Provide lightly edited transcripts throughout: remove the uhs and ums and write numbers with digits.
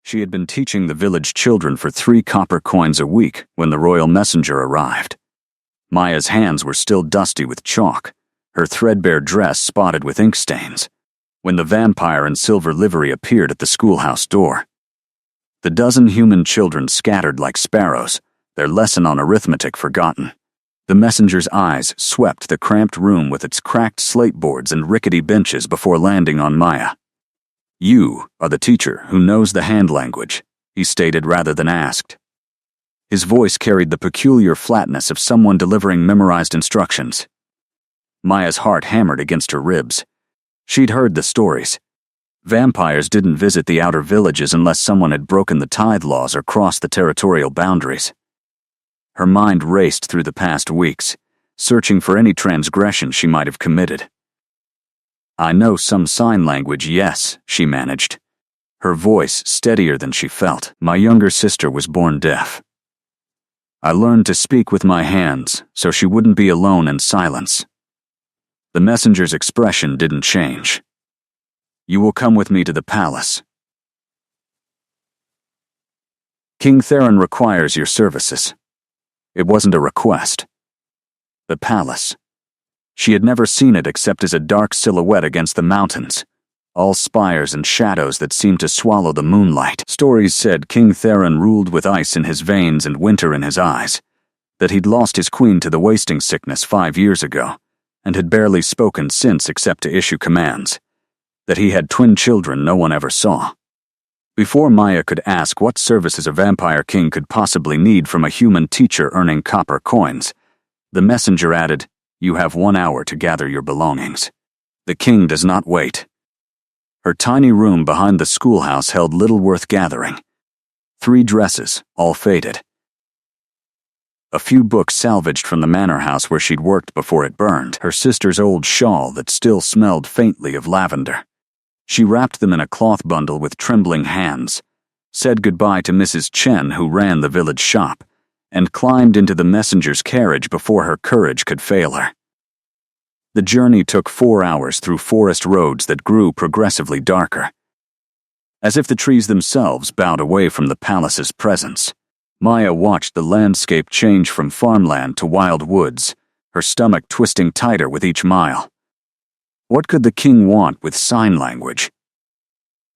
She had been teaching the village children for 3 copper coins a week when the royal messenger arrived. Maya's hands were still dusty with chalk, her threadbare dress spotted with ink stains, when the vampire in silver livery appeared at the schoolhouse door. The dozen human children scattered like sparrows, their lesson on arithmetic forgotten. The messenger's eyes swept the cramped room with its cracked slate boards and rickety benches before landing on Maya. "You are the teacher who knows the hand language," he stated rather than asked. His voice carried the peculiar flatness of someone delivering memorized instructions. Maya's heart hammered against her ribs. She'd heard the stories. Vampires didn't visit the outer villages unless someone had broken the tithe laws or crossed the territorial boundaries. Her mind raced through the past weeks, searching for any transgression she might have committed. "I know some sign language, yes," she managed, her voice steadier than she felt. "My younger sister was born deaf. I learned to speak with my hands so she wouldn't be alone in silence." The messenger's expression didn't change. "You will come with me to the palace. King Theron requires your services." It wasn't a request. The palace. She had never seen it except as a dark silhouette against the mountains, all spires and shadows that seemed to swallow the moonlight. Stories said King Theron ruled with ice in his veins and winter in his eyes, that he'd lost his queen to the wasting sickness 5 years ago, and had barely spoken since except to issue commands, that he had twin children no one ever saw. Before Maya could ask what services a vampire king could possibly need from a human teacher earning copper coins, the messenger added, "You have 1 hour to gather your belongings. The king does not wait." Her tiny room behind the schoolhouse held little worth gathering. 3 dresses, all faded. A few books salvaged from the manor house where she'd worked before it burned, her sister's old shawl that still smelled faintly of lavender. She wrapped them in a cloth bundle with trembling hands, said goodbye to Mrs. Chen who ran the village shop, and climbed into the messenger's carriage before her courage could fail her. The journey took 4 hours through forest roads that grew progressively darker. As if the trees themselves bowed away from the palace's presence, Maya watched the landscape change from farmland to wild woods, her stomach twisting tighter with each mile. What could the king want with sign language?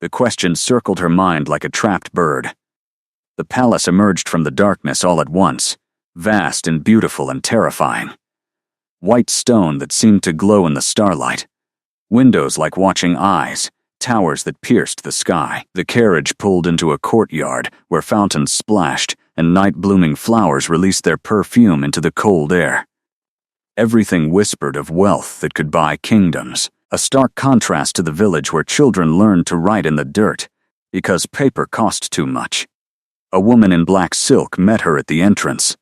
The question circled her mind like a trapped bird. The palace emerged from the darkness all at once, vast and beautiful and terrifying. White stone that seemed to glow in the starlight, windows like watching eyes, towers that pierced the sky. The carriage pulled into a courtyard where fountains splashed and night-blooming flowers released their perfume into the cold air. Everything whispered of wealth that could buy kingdoms, a stark contrast to the village where children learned to write in the dirt because paper cost too much. A woman in black silk met her at the entrance,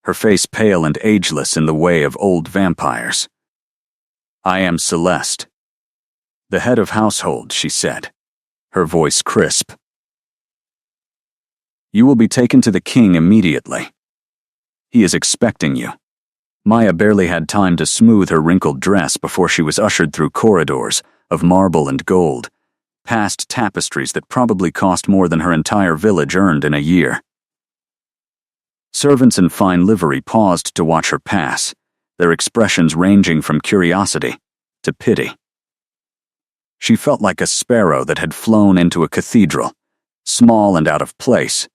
her face pale and ageless in the way of old vampires. "I am Celeste, the head of household," she said, her voice crisp. "You will be taken to the king immediately. He is expecting you." Maya barely had time to smooth her wrinkled dress before she was ushered through corridors of marble and gold, past tapestries that probably cost more than her entire village earned in a year. Servants in fine livery paused to watch her pass, their expressions ranging from curiosity to pity. She felt like a sparrow that had flown into a cathedral, small and out of place,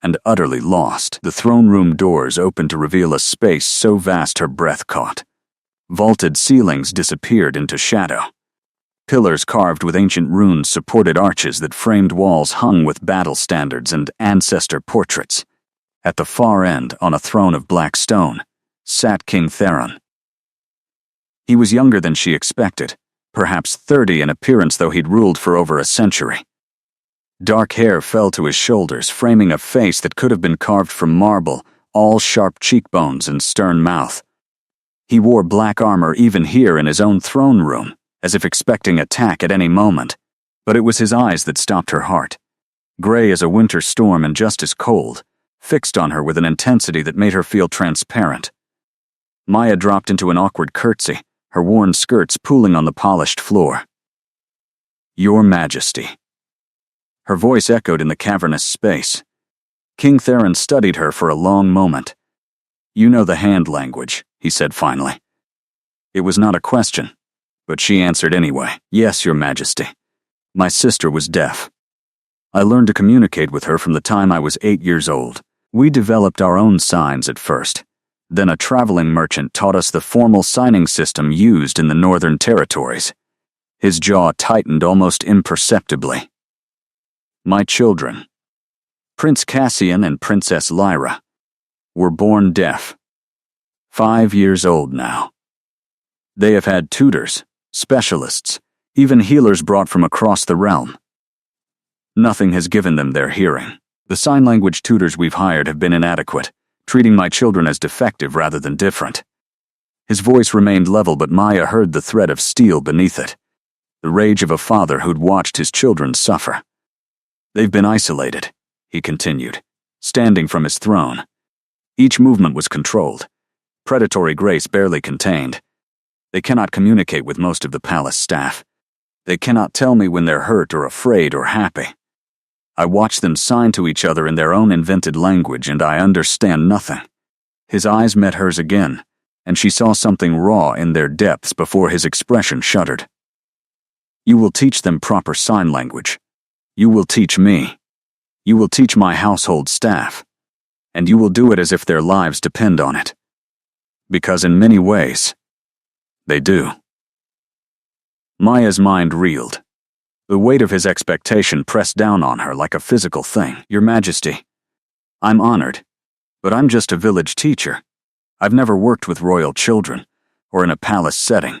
and utterly lost. The throne room doors opened to reveal a space so vast her breath caught. Vaulted ceilings disappeared into shadow. Pillars carved with ancient runes supported arches that framed walls hung with battle standards and ancestor portraits. At the far end, on a throne of black stone, sat King Theron. He was younger than she expected, perhaps 30 in appearance though he'd ruled for over a century. Dark hair fell to his shoulders, framing a face that could have been carved from marble, all sharp cheekbones and stern mouth. He wore black armor even here in his own throne room, as if expecting attack at any moment, but it was his eyes that stopped her heart. Gray as a winter storm and just as cold, fixed on her with an intensity that made her feel transparent. Maya dropped into an awkward curtsy, her worn skirts pooling on the polished floor. "Your Majesty." Her voice echoed in the cavernous space. King Theron studied her for a long moment. "You know the hand language," he said finally. It was not a question, but she answered anyway. "Yes, Your Majesty. My sister was deaf. I learned to communicate with her from the time I was 8 years old. We developed our own signs at first. Then a traveling merchant taught us the formal signing system used in the Northern Territories." His jaw tightened almost imperceptibly. "My children, Prince Cassian and Princess Lyra, were born deaf. 5 years old now. They have had tutors, specialists, even healers brought from across the realm. Nothing has given them their hearing. The sign language tutors we've hired have been inadequate, treating my children as defective rather than different." His voice remained level, but Maya heard the thread of steel beneath it, the rage of a father who'd watched his children suffer. "They've been isolated," he continued, standing from his throne. Each movement was controlled, predatory grace barely contained. They cannot communicate with most of the palace staff. They cannot tell me when they're hurt or afraid or happy. I watch them sign to each other in their own invented language, and I understand nothing." His eyes met hers again, and she saw something raw in their depths before his expression shuddered. "You will teach them proper sign language. You will teach me. You will teach my household staff. And you will do it as if their lives depend on it. Because in many ways, they do." Maya's mind reeled. The weight of his expectation pressed down on her like a physical thing. "Your Majesty, I'm honored, but I'm just a village teacher. I've never worked with royal children, or in a palace setting.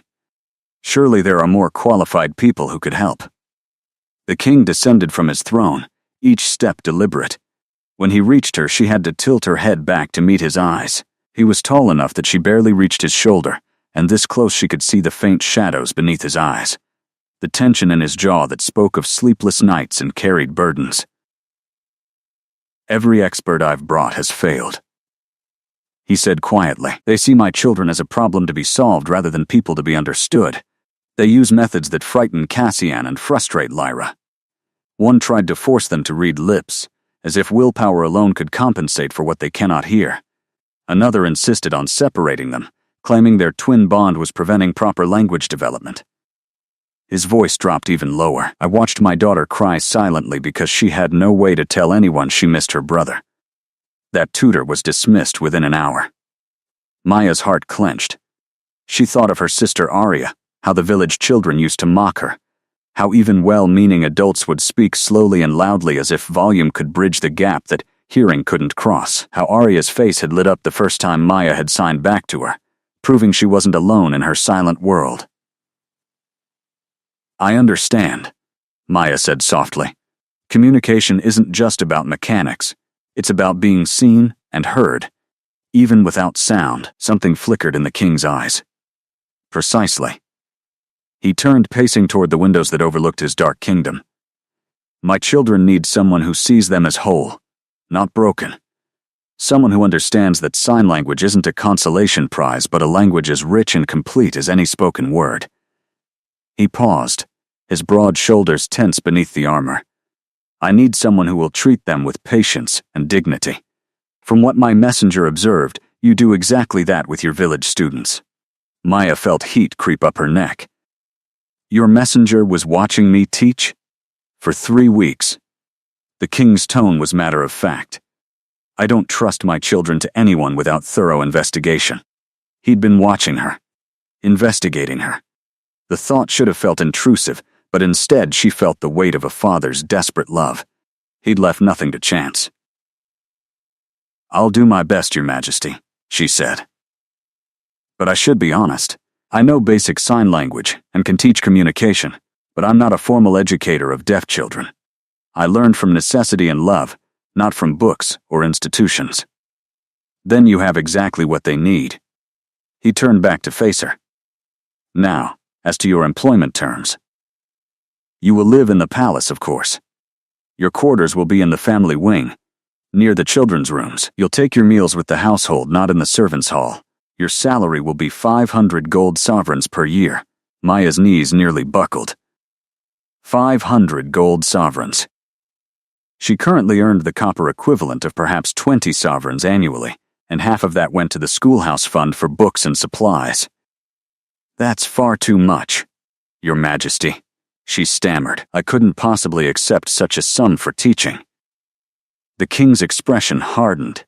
Surely there are more qualified people who could help." The king descended from his throne, each step deliberate. When he reached her, she had to tilt her head back to meet his eyes. He was tall enough that she barely reached his shoulder, and this close she could see the faint shadows beneath his eyes, the tension in his jaw that spoke of sleepless nights and carried burdens. "Every expert I've brought has failed," he said quietly. "They see my children as a problem to be solved rather than people to be understood. They use methods that frighten Cassian and frustrate Lyra. One tried to force them to read lips, as if willpower alone could compensate for what they cannot hear. Another insisted on separating them, claiming their twin bond was preventing proper language development." His voice dropped even lower. "I watched my daughter cry silently because she had no way to tell anyone she missed her brother. That tutor was dismissed within an hour." Maya's heart clenched. She thought of her sister Arya, how the village children used to mock her, how even well-meaning adults would speak slowly and loudly as if volume could bridge the gap that hearing couldn't cross, how Arya's face had lit up the first time Maya had signed back to her, proving she wasn't alone in her silent world. "I understand," Maya said softly. "Communication isn't just about mechanics. It's about being seen and heard. Even without sound." Something flickered in the king's eyes. "Precisely." He turned, pacing toward the windows that overlooked his dark kingdom. "My children need someone who sees them as whole, not broken. Someone who understands that sign language isn't a consolation prize but a language as rich and complete as any spoken word." He paused, his broad shoulders tense beneath the armor. "I need someone who will treat them with patience and dignity. From what my messenger observed, you do exactly that with your village students." Maya felt heat creep up her neck. "Your messenger was watching me teach? For 3 weeks." The king's tone was matter of fact. "I don't trust my children to anyone without thorough investigation." He'd been watching her, investigating her. The thought should have felt intrusive, but instead she felt the weight of a father's desperate love. He'd left nothing to chance. "I'll do my best, Your Majesty," she said. "But I should be honest. I know basic sign language and can teach communication, but I'm not a formal educator of deaf children. I learned from necessity and love, not from books or institutions." "Then you have exactly what they need." He turned back to face her. "Now, as to your employment terms. You will live in the palace, of course. Your quarters will be in the family wing, near the children's rooms. You'll take your meals with the household, not in the servants' hall. Your salary will be 500 gold sovereigns per year." Maya's knees nearly buckled. 500 gold sovereigns. She currently earned the copper equivalent of perhaps 20 sovereigns annually, and half of that went to the schoolhouse fund for books and supplies. "That's far too much, Your Majesty," she stammered. "I couldn't possibly accept such a sum for teaching." The king's expression hardened.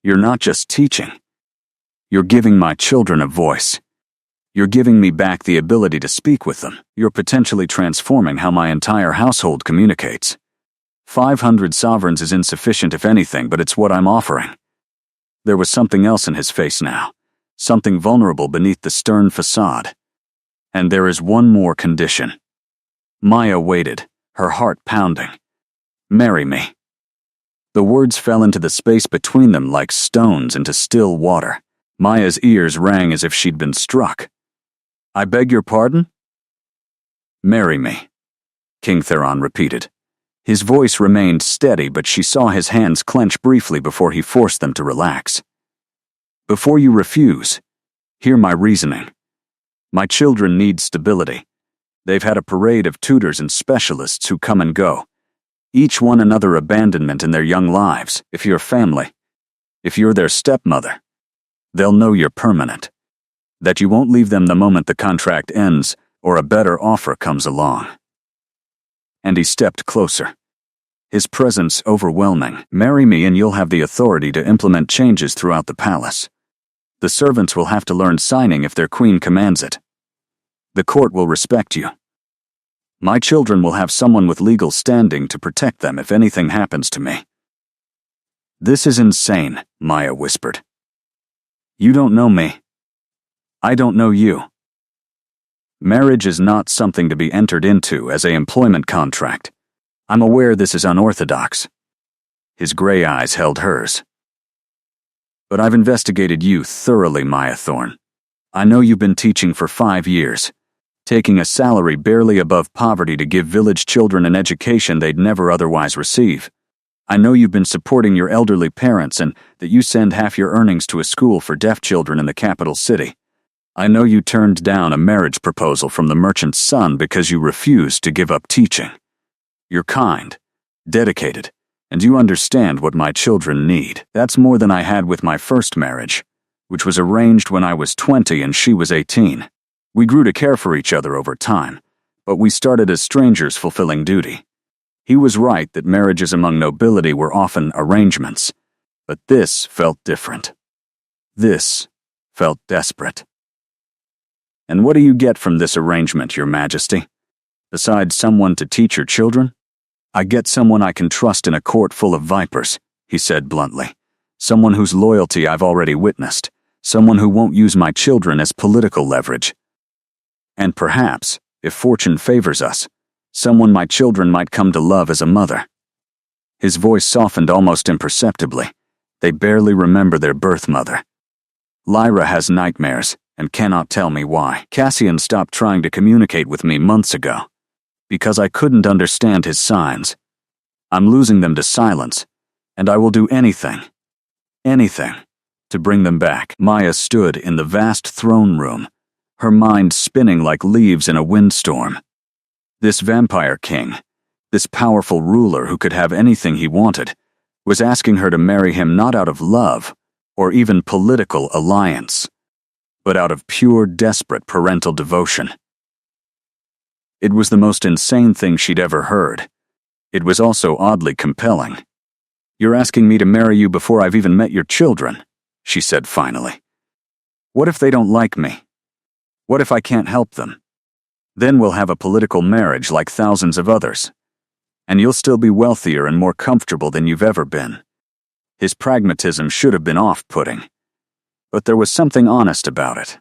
"You're not just teaching. You're giving my children a voice. You're giving me back the ability to speak with them. You're potentially transforming how my entire household communicates. 500 sovereigns is insufficient if anything, but it's what I'm offering." There was something else in his face now, something vulnerable beneath the stern facade. "And there is one more condition." Maya waited, her heart pounding. "Marry me." The words fell into the space between them like stones into still water. Maya's ears rang as if she'd been struck. "I beg your pardon?" "Marry me," King Theron repeated. His voice remained steady, but she saw his hands clench briefly before he forced them to relax. "Before you refuse, hear my reasoning. My children need stability. They've had a parade of tutors and specialists who come and go, each one another abandonment in their young lives. If you're family, if you're their stepmother, they'll know you're permanent, that you won't leave them the moment the contract ends or a better offer comes along." And he stepped closer, his presence overwhelming. "Marry me and you'll have the authority to implement changes throughout the palace. The servants will have to learn signing if their queen commands it. The court will respect you. My children will have someone with legal standing to protect them if anything happens to me." "This is insane," Maya whispered. "You don't know me. I don't know you. Marriage is not something to be entered into as an employment contract. I'm aware this is unorthodox." His gray eyes held hers. "But I've investigated you thoroughly, Maya Thorne. I know you've been teaching for 5 years, taking a salary barely above poverty to give village children an education they'd never otherwise receive. I know you've been supporting your elderly parents and that you send half your earnings to a school for deaf children in the capital city. I know you turned down a marriage proposal from the merchant's son because you refused to give up teaching. You're kind, dedicated, and you understand what my children need. That's more than I had with my first marriage, which was arranged when I was 20 and she was 18. We grew to care for each other over time, but we started as strangers fulfilling duty. He was right that marriages among nobility were often arrangements, but this felt different. This felt desperate." "And what do you get from this arrangement, Your Majesty? Besides someone to teach your children?" "I get someone I can trust in a court full of vipers," he said bluntly. "Someone whose loyalty I've already witnessed. Someone who won't use my children as political leverage. And perhaps, if fortune favors us, someone my children might come to love as a mother." His voice softened almost imperceptibly. "They barely remember their birth mother. Lyra has nightmares and cannot tell me why. Cassian stopped trying to communicate with me months ago, because I couldn't understand his signs. I'm losing them to silence, and I will do anything, to bring them back." Maya stood in the vast throne room, her mind spinning like leaves in a windstorm. This vampire king, this powerful ruler who could have anything he wanted, was asking her to marry him not out of love or even political alliance, but out of pure, desperate parental devotion. It was the most insane thing she'd ever heard. It was also oddly compelling. "You're asking me to marry you before I've even met your children," she said finally. "What if they don't like me? What if I can't help them? Then we'll have a political marriage like thousands of others, and you'll still be wealthier and more comfortable than you've ever been." His pragmatism should have been off-putting, but there was something honest about it.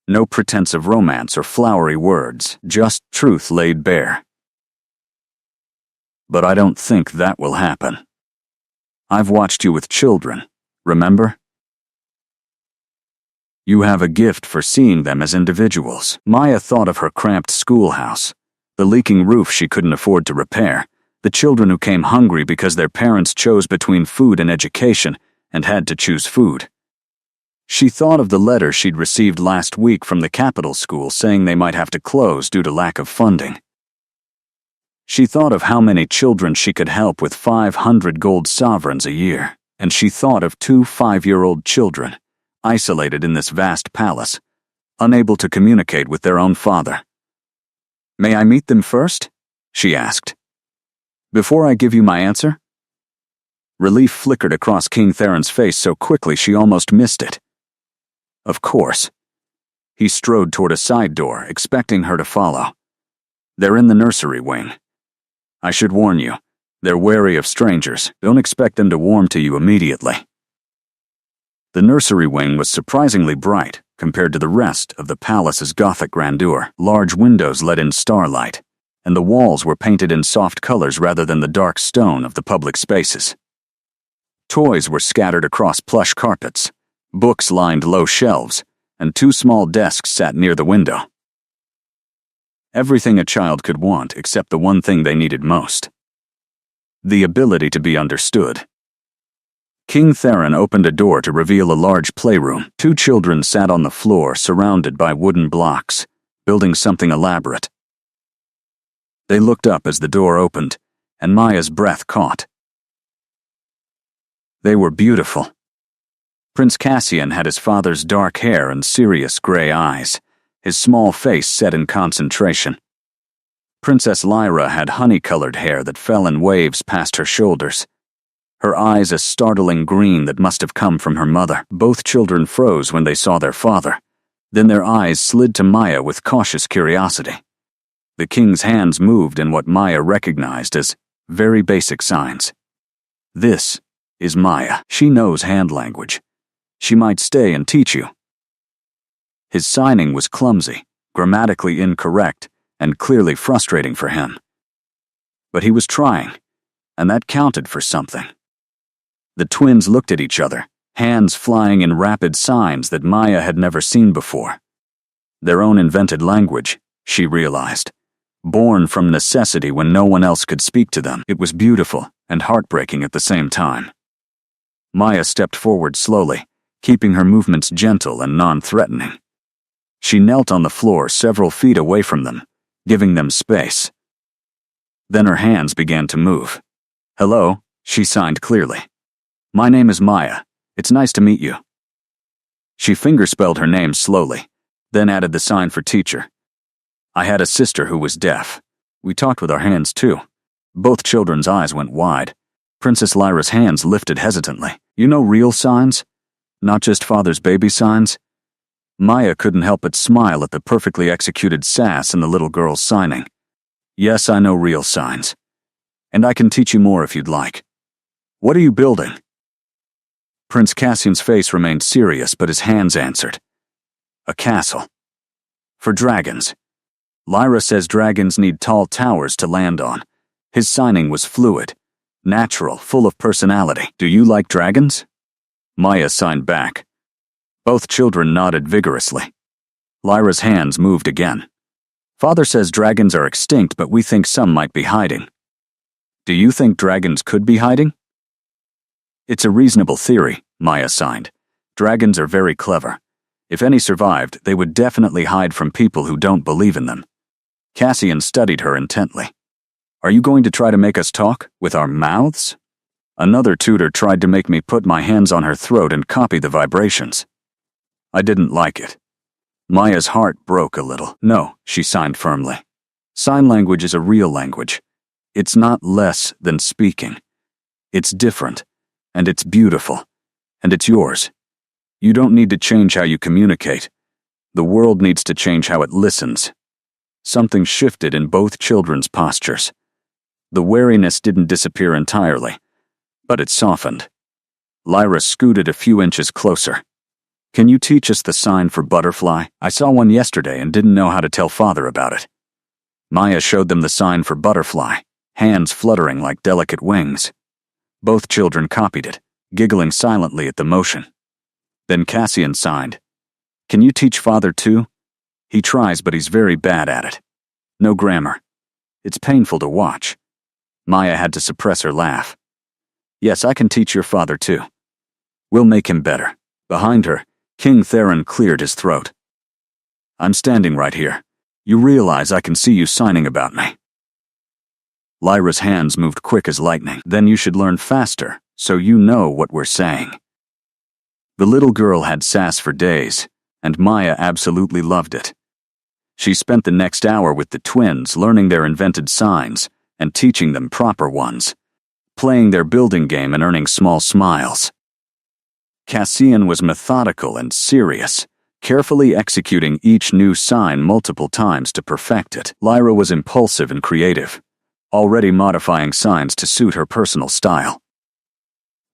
No pretense of romance or flowery words, just truth laid bare. "But I don't think that will happen. I've watched you with children, remember? You have a gift for seeing them as individuals." Maya thought of her cramped schoolhouse, the leaking roof she couldn't afford to repair, the children who came hungry because their parents chose between food and education and had to choose food. She thought of the letter she'd received last week from the capital school saying they might have to close due to lack of funding. She thought of how many children she could help with 500 gold sovereigns a year, and she thought of 2 5-year-old children, isolated in this vast palace, unable to communicate with their own father. "May I meet them first?" she asked. "Before I give you my answer?" Relief flickered across King Theron's face so quickly she almost missed it. Of course. He strode toward a side door, expecting her to follow. "They're in the nursery wing. I should warn you, they're wary of strangers. Don't expect them to warm to you immediately." The nursery wing was surprisingly bright compared to the rest of the palace's Gothic grandeur. Large windows let in starlight, and the walls were painted in soft colors rather than the dark stone of the public spaces. Toys were scattered across plush carpets, books lined low shelves, and 2 small desks sat near the window. Everything a child could want except the one thing they needed most: the ability to be understood. King Theron opened a door to reveal a large playroom. 2 children sat on the floor surrounded by wooden blocks, building something elaborate. They looked up as the door opened, and Maya's breath caught. They were beautiful. Prince Cassian had his father's dark hair and serious gray eyes, his small face set in concentration. Princess Lyra had honey-colored hair that fell in waves past her shoulders, her eyes a startling green that must have come from her mother. Both children froze when they saw their father. Then their eyes slid to Maya with cautious curiosity. The king's hands moved in what Maya recognized as very basic signs. This is Maya. She knows hand language. She might stay and teach you. His signing was clumsy, grammatically incorrect, and clearly frustrating for him. But he was trying, and that counted for something. The twins looked at each other, hands flying in rapid signs that Maya had never seen before. Their own invented language, she realized. Born from necessity when no one else could speak to them. It was beautiful and heartbreaking at the same time. Maya stepped forward slowly, keeping her movements gentle and non-threatening. She knelt on the floor several feet away from them, giving them space. Then her hands began to move. "Hello," she signed clearly. "My name is Maya. It's nice to meet you." She fingerspelled her name slowly, then added the sign for teacher. "I had a sister who was deaf. We talked with our hands too." Both children's eyes went wide. Princess Lyra's hands lifted hesitantly. "You know real signs? Not just father's baby signs?" Maya couldn't help but smile at the perfectly executed sass in the little girl's signing. "Yes, I know real signs. And I can teach you more if you'd like. What are you building?" Prince Cassian's face remained serious, but his hands answered. "A castle. For dragons. Lyra says dragons need tall towers to land on." His signing was fluid, natural, full of personality. "Do you like dragons?" Maya signed back. Both children nodded vigorously. Lyra's hands moved again. "Father says dragons are extinct, but we think some might be hiding. Do you think dragons could be hiding?" "It's a reasonable theory," Maya signed. "Dragons are very clever. If any survived, they would definitely hide from people who don't believe in them." Cassian studied her intently. "Are you going to try to make us talk with our mouths?" Another tutor tried to make me put my hands on her throat and copy the vibrations. I didn't like it. Maya's heart broke a little. "No," she signed firmly. "Sign language is a real language. It's not less than speaking. It's different, and it's beautiful, and it's yours. You don't need to change how you communicate. The world needs to change how it listens." Something shifted in both children's postures. The wariness didn't disappear entirely, but it softened. Lyra scooted a few inches closer. "Can you teach us the sign for butterfly? I saw one yesterday and didn't know how to tell father about it." Maya showed them the sign for butterfly, hands fluttering like delicate wings. Both children copied it, giggling silently at the motion. Then Cassian signed. "Can you teach father too? He tries, but he's very bad at it. No grammar. It's painful to watch." Maya had to suppress her laugh. "Yes, I can teach your father too. We'll make him better." Behind her, King Theron cleared his throat. "I'm standing right here. You realize I can see you signing about me." Lyra's hands moved quick as lightning. Then you should learn faster, so you know what we're saying. The little girl had sass for days, and Maya absolutely loved it. She spent the next hour with the twins, learning their invented signs and teaching them proper ones, playing their building game and earning small smiles. Cassian was methodical and serious, carefully executing each new sign multiple times to perfect it. Lyra was impulsive and creative, already modifying signs to suit her personal style.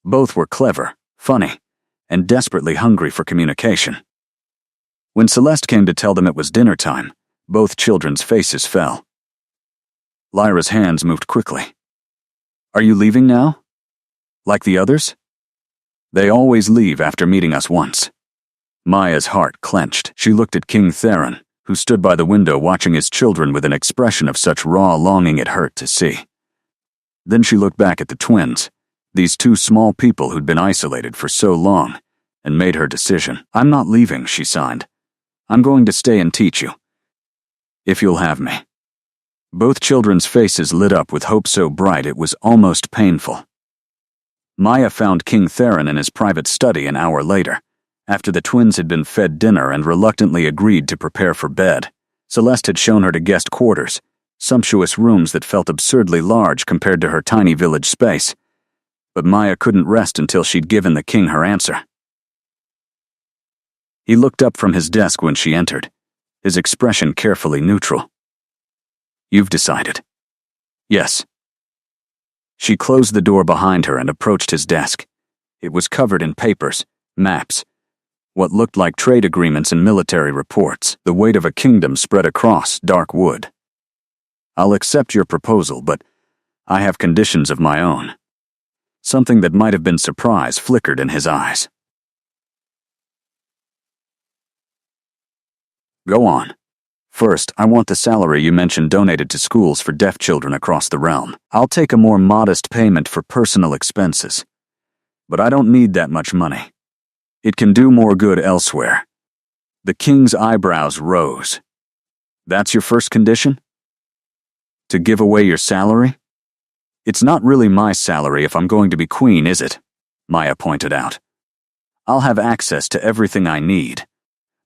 Both were clever, funny, and desperately hungry for communication. When Celeste came to tell them it was dinner time, both children's faces fell. Lyra's hands moved quickly. Are you leaving now? Like the others? They always leave after meeting us once. Maya's heart clenched. She looked at King Theron, who stood by the window watching his children with an expression of such raw longing it hurt to see. Then she looked back at the twins, these two small people who'd been isolated for so long, and made her decision. I'm not leaving, she signed. I'm going to stay and teach you. If you'll have me. Both children's faces lit up with hope so bright it was almost painful. Maya found King Theron in his private study an hour later, after the twins had been fed dinner and reluctantly agreed to prepare for bed. Celeste had shown her to guest quarters, sumptuous rooms that felt absurdly large compared to her tiny village space. But Maya couldn't rest until she'd given the king her answer. He looked up from his desk when she entered, his expression carefully neutral. You've decided. Yes. She closed the door behind her and approached his desk. It was covered in papers, maps, what looked like trade agreements and military reports, the weight of a kingdom spread across dark wood. I'll accept your proposal, but I have conditions of my own. Something that might have been surprise flickered in his eyes. Go on. First, I want the salary you mentioned donated to schools for deaf children across the realm. I'll take a more modest payment for personal expenses. But I don't need that much money. It can do more good elsewhere. The king's eyebrows rose. That's your first condition? To give away your salary? It's not really my salary if I'm going to be queen, is it? Maya pointed out. I'll have access to everything I need.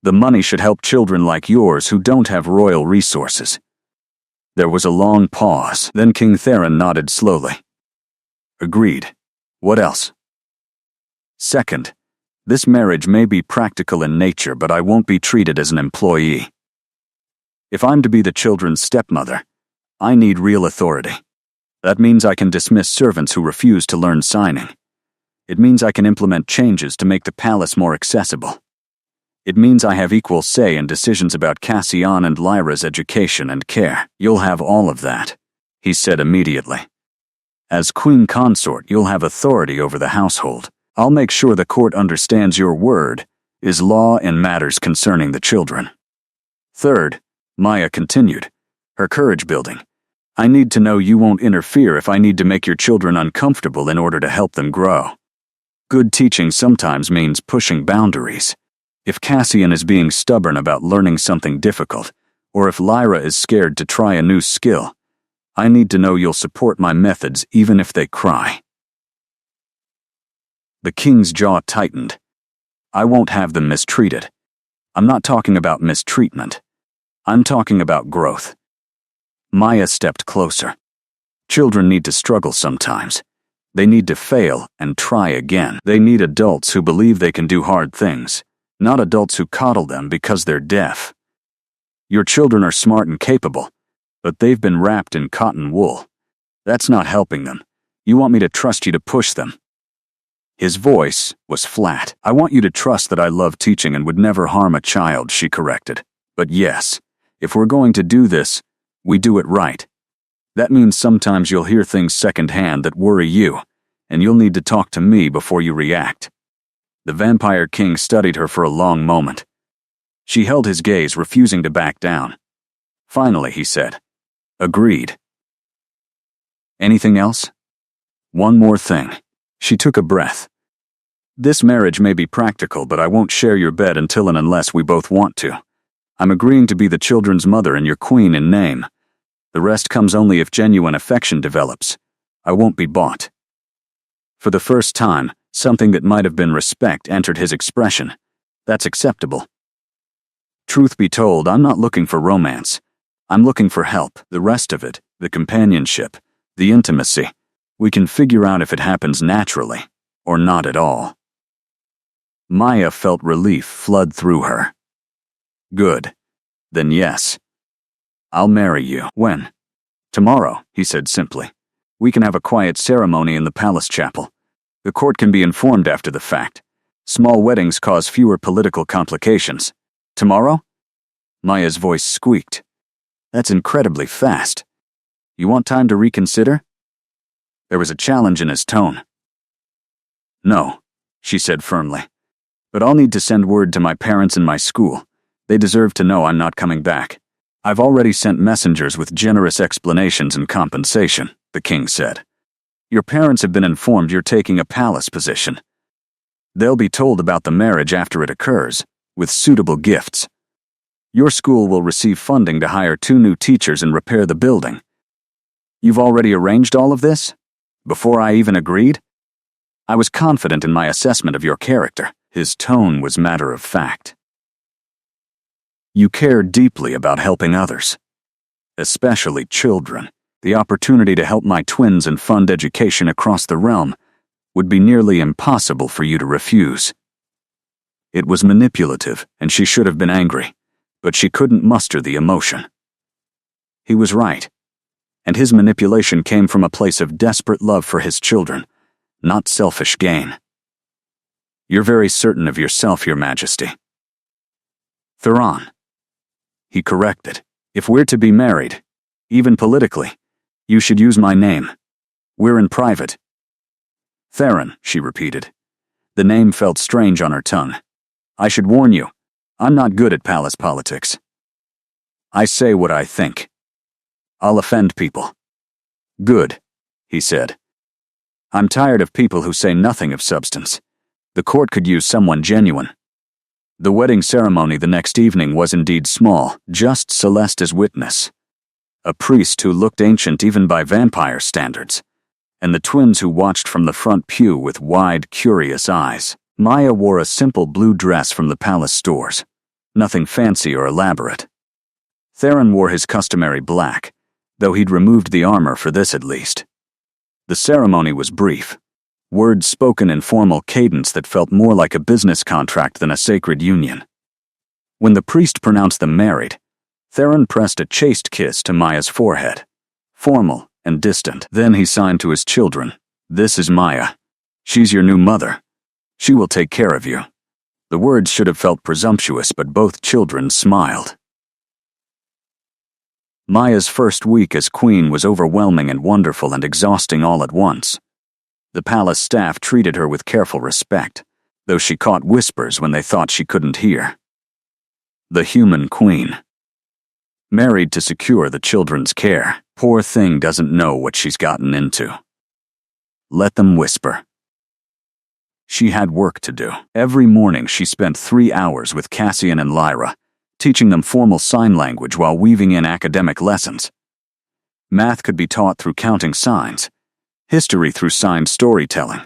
The money should help children like yours who don't have royal resources. There was a long pause, then King Theron nodded slowly. Agreed. What else? Second, this marriage may be practical in nature, but I won't be treated as an employee. If I'm to be the children's stepmother, I need real authority. That means I can dismiss servants who refuse to learn signing. It means I can implement changes to make the palace more accessible. It means I have equal say in decisions about Cassian and Lyra's education and care. You'll have all of that, he said immediately. As queen consort, you'll have authority over the household. I'll make sure the court understands your word is law in matters concerning the children. Third, Maya continued, her courage building. I need to know you won't interfere if I need to make your children uncomfortable in order to help them grow. Good teaching sometimes means pushing boundaries. If Cassian is being stubborn about learning something difficult, or if Lyra is scared to try a new skill, I need to know you'll support my methods even if they cry. The king's jaw tightened. I won't have them mistreated. I'm not talking about mistreatment. I'm talking about growth. Maya stepped closer. Children need to struggle sometimes. They need to fail and try again. They need adults who believe they can do hard things, not adults who coddle them because they're deaf. Your children are smart and capable, but they've been wrapped in cotton wool. That's not helping them. You want me to trust you to push them. His voice was flat. I want you to trust that I love teaching and would never harm a child, she corrected. But yes, if we're going to do this, we do it right. That means sometimes you'll hear things secondhand that worry you, and you'll need to talk to me before you react. The Vampire King studied her for a long moment. She held his gaze, refusing to back down. Finally, he said, Agreed. Anything else? One more thing. She took a breath. This marriage may be practical, but I won't share your bed until and unless we both want to. I'm agreeing to be the children's mother and your queen in name, The rest comes only if genuine affection develops. I won't be bought." For the first time, something that might have been respect entered his expression. That's acceptable. "Truth be told, I'm not looking for romance. I'm looking for help. The rest of it, the companionship, the intimacy, we can figure out if it happens naturally, or not at all." Maya felt relief flood through her. "Good. Then yes. I'll marry you." "When?" "Tomorrow," he said simply. "We can have a quiet ceremony in the palace chapel. The court can be informed after the fact. Small weddings cause fewer political complications. Tomorrow?" Maya's voice squeaked. "That's incredibly fast. You want time to reconsider?" There was a challenge in his tone. "No," she said firmly. "But I'll need to send word to my parents and my school. They deserve to know I'm not coming back. I've already sent messengers with generous explanations and compensation," the king said. "Your parents have been informed you're taking a palace position. They'll be told about the marriage after it occurs, with suitable gifts. Your school will receive funding to hire 2 new teachers and repair the building. You've already arranged all of this? Before I even agreed? I was confident in my assessment of your character." His tone was matter of fact. "You care deeply about helping others, especially children. The opportunity to help my twins and fund education across the realm would be nearly impossible for you to refuse." It was manipulative, and she should have been angry, but she couldn't muster the emotion. He was right, and his manipulation came from a place of desperate love for his children, not selfish gain. "You're very certain of yourself, Your Majesty." "Theron," he corrected. "If we're to be married, even politically, you should use my name. We're in private." "Theron," she repeated. The name felt strange on her tongue. "I should warn you, I'm not good at palace politics. I say what I think. I'll offend people." "Good," he said. "I'm tired of people who say nothing of substance. The court could use someone genuine." The wedding ceremony the next evening was indeed small, just Celeste as witness. A priest who looked ancient even by vampire standards, and the twins who watched from the front pew with wide, curious eyes. Maya wore a simple blue dress from the palace stores, nothing fancy or elaborate. Theron wore his customary black, though he'd removed the armor for this at least. The ceremony was brief, words spoken in formal cadence that felt more like a business contract than a sacred union. When the priest pronounced them married, Theron pressed a chaste kiss to Maya's forehead, formal and distant. Then he signed to his children, "This is Maya. She's your new mother. She will take care of you." The words should have felt presumptuous, but both children smiled. Maya's first week as queen was overwhelming and wonderful and exhausting all at once. The palace staff treated her with careful respect, though she caught whispers when they thought she couldn't hear. The human queen. Married to secure the children's care. Poor thing doesn't know what she's gotten into. Let them whisper. She had work to do. Every morning she spent 3 hours with Cassian and Lyra, teaching them formal sign language while weaving in academic lessons. Math could be taught through counting signs, history through signed storytelling,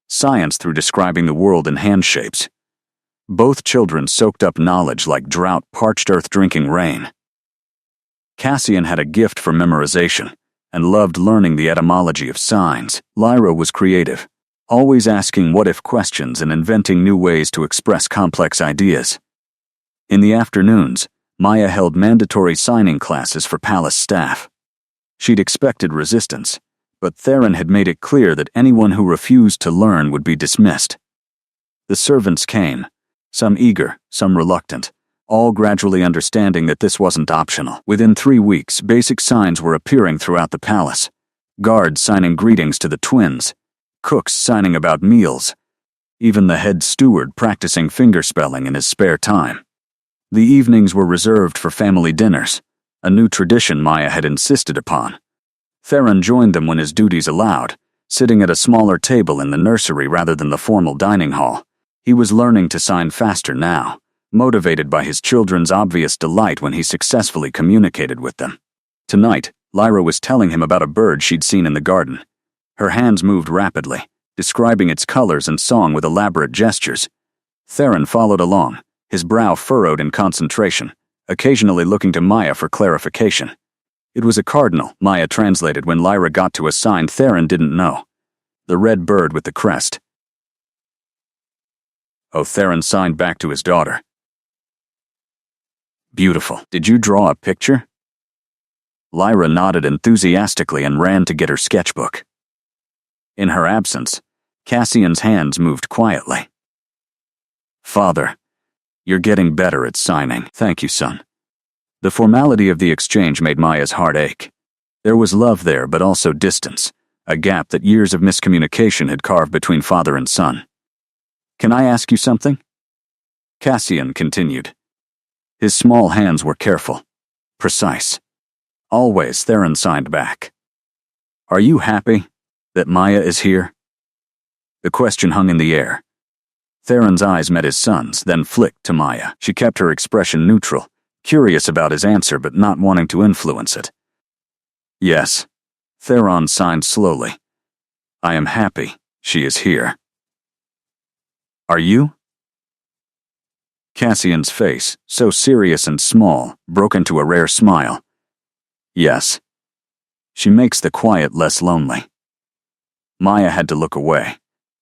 science through describing the world in hand shapes. Both children soaked up knowledge like drought-parched earth drinking rain. Cassian had a gift for memorization and loved learning the etymology of signs. Lyra was creative, always asking what-if questions and inventing new ways to express complex ideas. In the afternoons, Maya held mandatory signing classes for palace staff. She'd expected resistance, but Theron had made it clear that anyone who refused to learn would be dismissed. The servants came, some eager, some reluctant, all gradually understanding that this wasn't optional. Within 3 weeks, basic signs were appearing throughout the palace. Guards signing greetings to the twins, cooks signing about meals, even the head steward practicing fingerspelling in his spare time. The evenings were reserved for family dinners, a new tradition Maya had insisted upon. Theron joined them when his duties allowed, sitting at a smaller table in the nursery rather than the formal dining hall. He was learning to sign faster now, motivated by his children's obvious delight when he successfully communicated with them. Tonight, Lyra was telling him about a bird she'd seen in the garden. Her hands moved rapidly, describing its colors and song with elaborate gestures. Theron followed along, his brow furrowed in concentration, occasionally looking to Maya for clarification. It was a cardinal, Maya translated when Lyra got to a sign Theron didn't know. The red bird with the crest. Oh, Theron signed back to his daughter. Beautiful. Did you draw a picture? Lyra nodded enthusiastically and ran to get her sketchbook. In her absence, Cassian's hands moved quietly. Father, you're getting better at signing. Thank you, son. The formality of the exchange made Maya's heart ache. There was love there, but also distance, a gap that years of miscommunication had carved between father and son. Can I ask you something? Cassian continued. His small hands were careful, precise. Always, Theron signed back. Are you happy that Maya is here? The question hung in the air. Theron's eyes met his son's, then flicked to Maya. She kept her expression neutral, curious about his answer but not wanting to influence it. Yes. Theron signed slowly. I am happy she is here. Are you? Cassian's face, so serious and small, broke into a rare smile. Yes. She makes the quiet less lonely. Maya had to look away,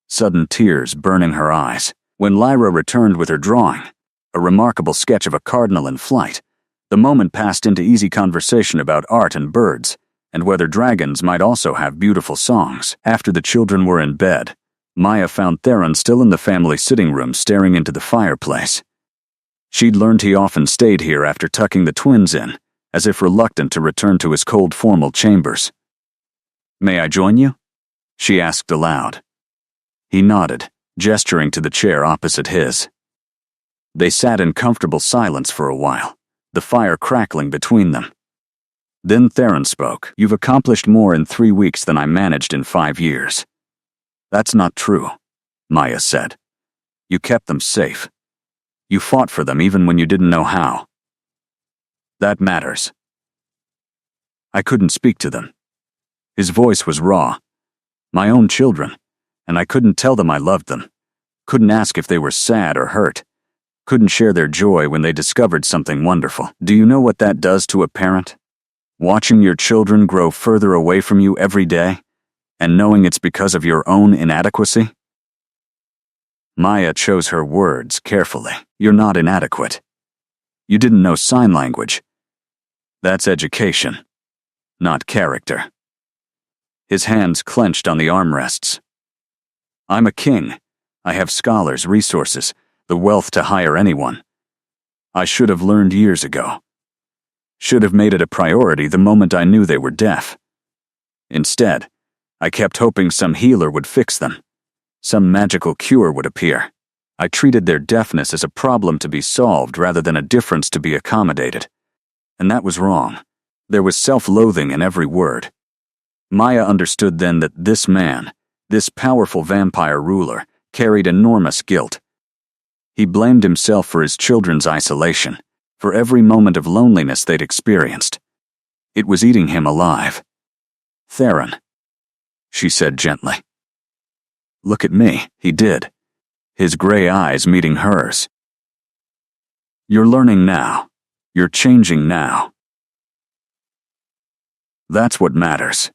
sudden tears burning her eyes. When Lyra returned with her drawing, a remarkable sketch of a cardinal in flight, the moment passed into easy conversation about art and birds, and whether dragons might also have beautiful songs. After the children were in bed, Maya found Theron still in the family sitting room staring into the fireplace. She'd learned he often stayed here after tucking the twins in, as if reluctant to return to his cold formal chambers. May I join you? She asked aloud. He nodded, gesturing to the chair opposite his. They sat in comfortable silence for a while, the fire crackling between them. Then Theron spoke. You've accomplished more in 3 weeks than I managed in 5 years. That's not true, Maya said. You kept them safe. You fought for them even when you didn't know how. That matters. I couldn't speak to them. His voice was raw. My own children, and I couldn't tell them I loved them. Couldn't ask if they were sad or hurt. Couldn't share their joy when they discovered something wonderful. Do you know what that does to a parent? Watching your children grow further away from you every day, and knowing it's because of your own inadequacy? Maya chose her words carefully. You're not inadequate. You didn't know sign language. That's education, not character. His hands clenched on the armrests. I'm a king. I have scholars, resources, the wealth to hire anyone. I should have learned years ago. Should have made it a priority the moment I knew they were deaf. Instead, I kept hoping some healer would fix them. Some magical cure would appear. I treated their deafness as a problem to be solved rather than a difference to be accommodated. And that was wrong. There was self-loathing in every word. Maya understood then that this man, this powerful vampire ruler, carried enormous guilt. He blamed himself for his children's isolation, for every moment of loneliness they'd experienced. It was eating him alive. Theron, she said gently. Look at me, he did, his gray eyes meeting hers. You're learning now. You're changing now. That's what matters.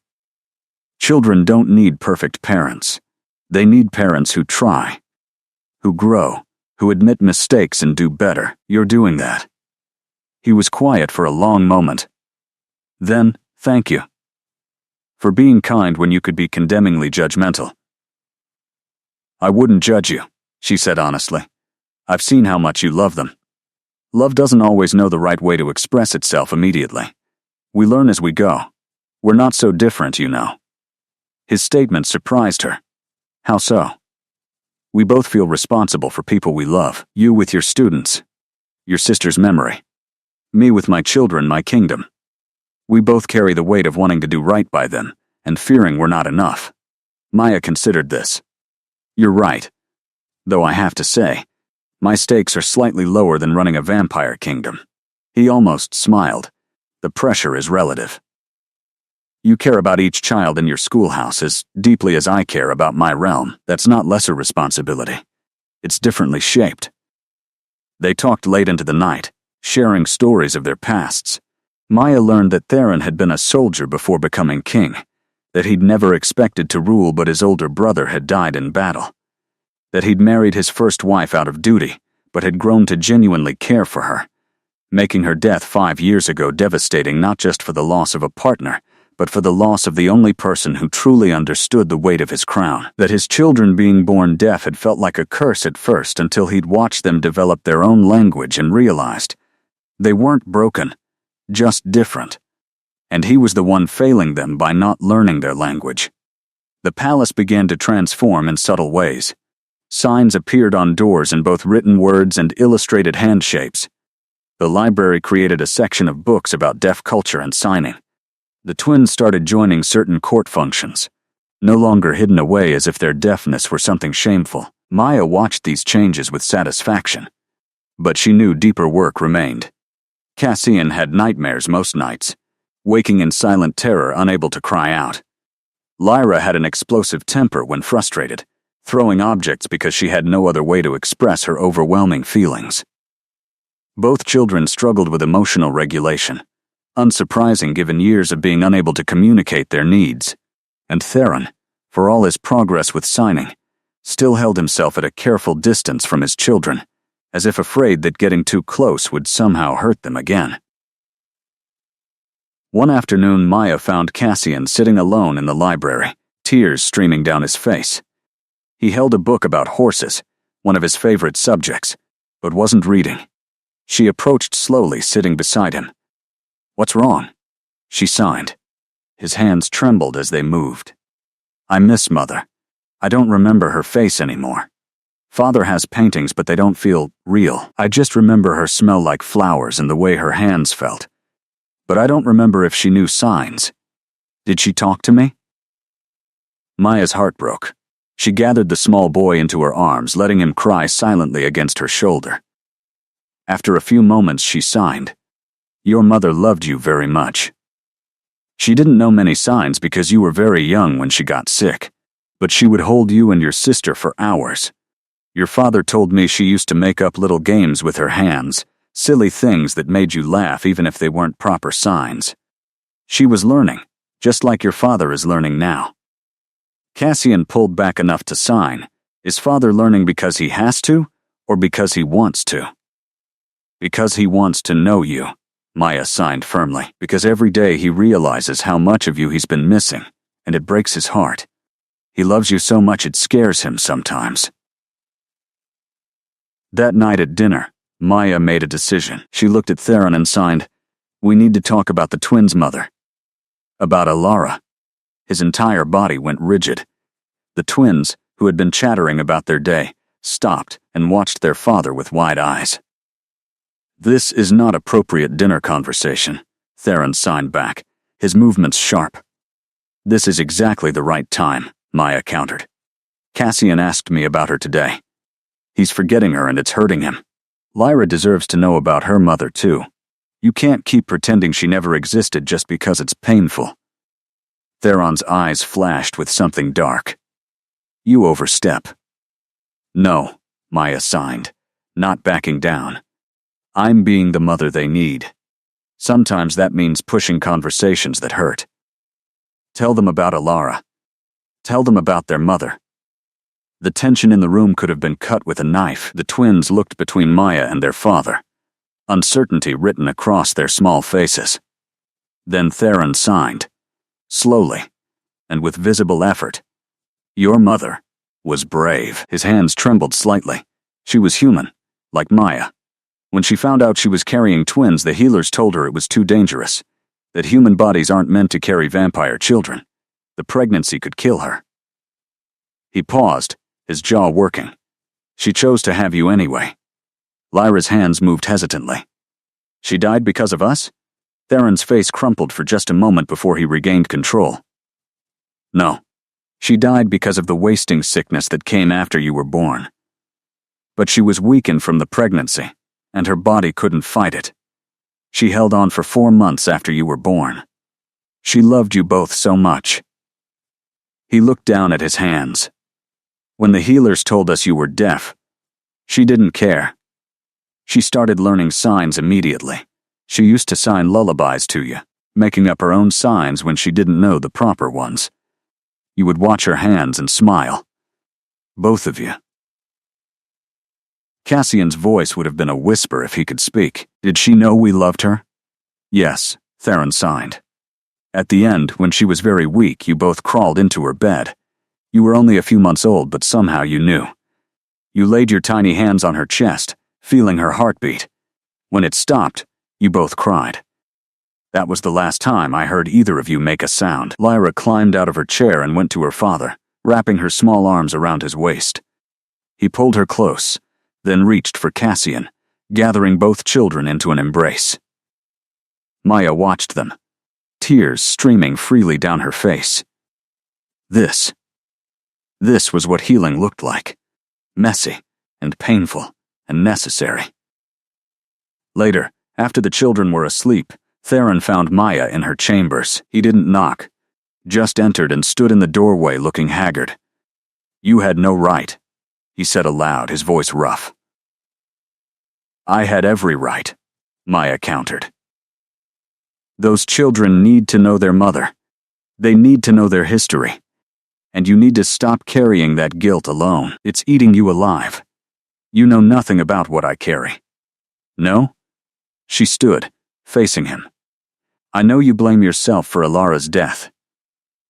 Children don't need perfect parents. They need parents who try, who grow, who admit mistakes and do better. You're doing that. He was quiet for a long moment. Then, thank you. For being kind when you could be condemningly judgmental. I wouldn't judge you, she said honestly. I've seen how much you love them. Love doesn't always know the right way to express itself immediately. We learn as we go. We're not so different, you know. His statement surprised her. How so? We both feel responsible for people we love. You with your students, your sister's memory. Me with my children, my kingdom. We both carry the weight of wanting to do right by them, and fearing we're not enough. Maya considered this. You're right. Though I have to say, my stakes are slightly lower than running a vampire kingdom. He almost smiled. The pressure is relative. You care about each child in your schoolhouse as deeply as I care about my realm. That's not lesser responsibility. It's differently shaped." They talked late into the night, sharing stories of their pasts. Maya learned that Theron had been a soldier before becoming king, that he'd never expected to rule but his older brother had died in battle, that he'd married his first wife out of duty but had grown to genuinely care for her, making her death 5 years ago devastating not just for the loss of a partner, but for the loss of the only person who truly understood the weight of his crown. That his children being born deaf had felt like a curse at first until he'd watched them develop their own language and realized they weren't broken, just different. And he was the one failing them by not learning their language. The palace began to transform in subtle ways. Signs appeared on doors in both written words and illustrated hand shapes. The library created a section of books about deaf culture and signing. The twins started joining certain court functions, no longer hidden away as if their deafness were something shameful. Maya watched these changes with satisfaction. But she knew deeper work remained. Cassian had nightmares most nights, waking in silent terror, unable to cry out. Lyra had an explosive temper when frustrated, throwing objects because she had no other way to express her overwhelming feelings. Both children struggled with emotional regulation, unsurprising given years of being unable to communicate their needs. And Theron, for all his progress with signing, still held himself at a careful distance from his children, as if afraid that getting too close would somehow hurt them again. One afternoon, Maya found Cassian sitting alone in the library, tears streaming down his face. He held a book about horses, one of his favorite subjects, but wasn't reading. She approached slowly, sitting beside him. "What's wrong?" she signed. His hands trembled as they moved. "I miss Mother. I don't remember her face anymore. Father has paintings, but they don't feel real. I just remember her smell like flowers and the way her hands felt. But I don't remember if she knew signs. Did she talk to me?" Maya's heart broke. She gathered the small boy into her arms, letting him cry silently against her shoulder. After a few moments, she signed, "Your mother loved you very much. She didn't know many signs because you were very young when she got sick, but she would hold you and your sister for hours. Your father told me she used to make up little games with her hands, silly things that made you laugh even if they weren't proper signs. She was learning, just like your father is learning now." Cassian pulled back enough to sign. Is father learning because he has to, or because he wants to? "Because he wants to know you," Maya signed firmly, "because every day he realizes how much of you he's been missing, and it breaks his heart. He loves you so much it scares him sometimes." That night at dinner, Maya made a decision. She looked at Theron and signed, "We need to talk about the twins' mother." About Alara. His entire body went rigid. The twins, who had been chattering about their day, stopped and watched their father with wide eyes. "This is not appropriate dinner conversation," Theron signed back, his movements sharp. "This is exactly the right time," Maya countered. "Cassian asked me about her today. He's forgetting her and it's hurting him. Lyra deserves to know about her mother too. You can't keep pretending she never existed just because it's painful." Theron's eyes flashed with something dark. "You overstep." "No," Maya signed, not backing down. "I'm being the mother they need. Sometimes that means pushing conversations that hurt. Tell them about Alara. Tell them about their mother." The tension in the room could have been cut with a knife. The twins looked between Maya and their father, uncertainty written across their small faces. Then Theron signed, slowly, and with visible effort. "Your mother was brave." His hands trembled slightly. She was human, like Maya. When she found out she was carrying twins, the healers told her it was too dangerous, that human bodies aren't meant to carry vampire children. The pregnancy could kill her. He paused, his jaw working. "She chose to have you anyway." Lyra's hands moved hesitantly. "She died because of us?" Theron's face crumpled for just a moment before he regained control. "No. She died because of the wasting sickness that came after you were born. But she was weakened from the pregnancy, and her body couldn't fight it. She held on for 4 months after you were born. She loved you both so much. He looked down at his hands. When the healers told us you were deaf, she didn't care. She started learning signs immediately. She used to sign lullabies to you, making up her own signs when she didn't know the proper ones. You would watch her hands and smile. Both of you. Cassian's voice would have been a whisper if he could speak. Did she know we loved her? Yes, Theron signed. At the end, when she was very weak, you both crawled into her bed. You were only a few months old, but somehow you knew. You laid your tiny hands on her chest, feeling her heartbeat. When it stopped, you both cried. That was the last time I heard either of you make a sound. Lyra climbed out of her chair and went to her father, wrapping her small arms around his waist. He pulled her close, then reached for Cassian, gathering both children into an embrace. Maya watched them, tears streaming freely down her face. This was what healing looked like. Messy and painful and necessary. Later, after the children were asleep, Theron found Maya in her chambers. He didn't knock, just entered and stood in the doorway looking haggard. You had no right, he said aloud, his voice rough. I had every right, Maya countered. Those children need to know their mother. They need to know their history. And you need to stop carrying that guilt alone. It's eating you alive. You know nothing about what I carry. No? She stood, facing him. I know you blame yourself for Alara's death.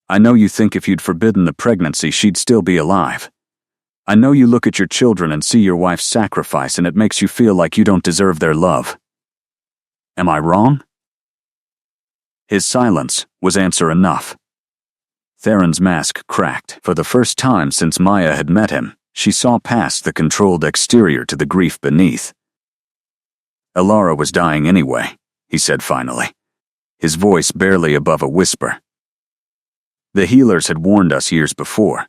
I know you think if you'd forbidden the pregnancy, she'd still be alive. I know you look at your children and see your wife's sacrifice and it makes you feel like you don't deserve their love. Am I wrong? His silence was answer enough. Theron's mask cracked. For the first time since Maya had met him, she saw past the controlled exterior to the grief beneath. Alara was dying anyway, he said finally, his voice barely above a whisper. The healers had warned us years before.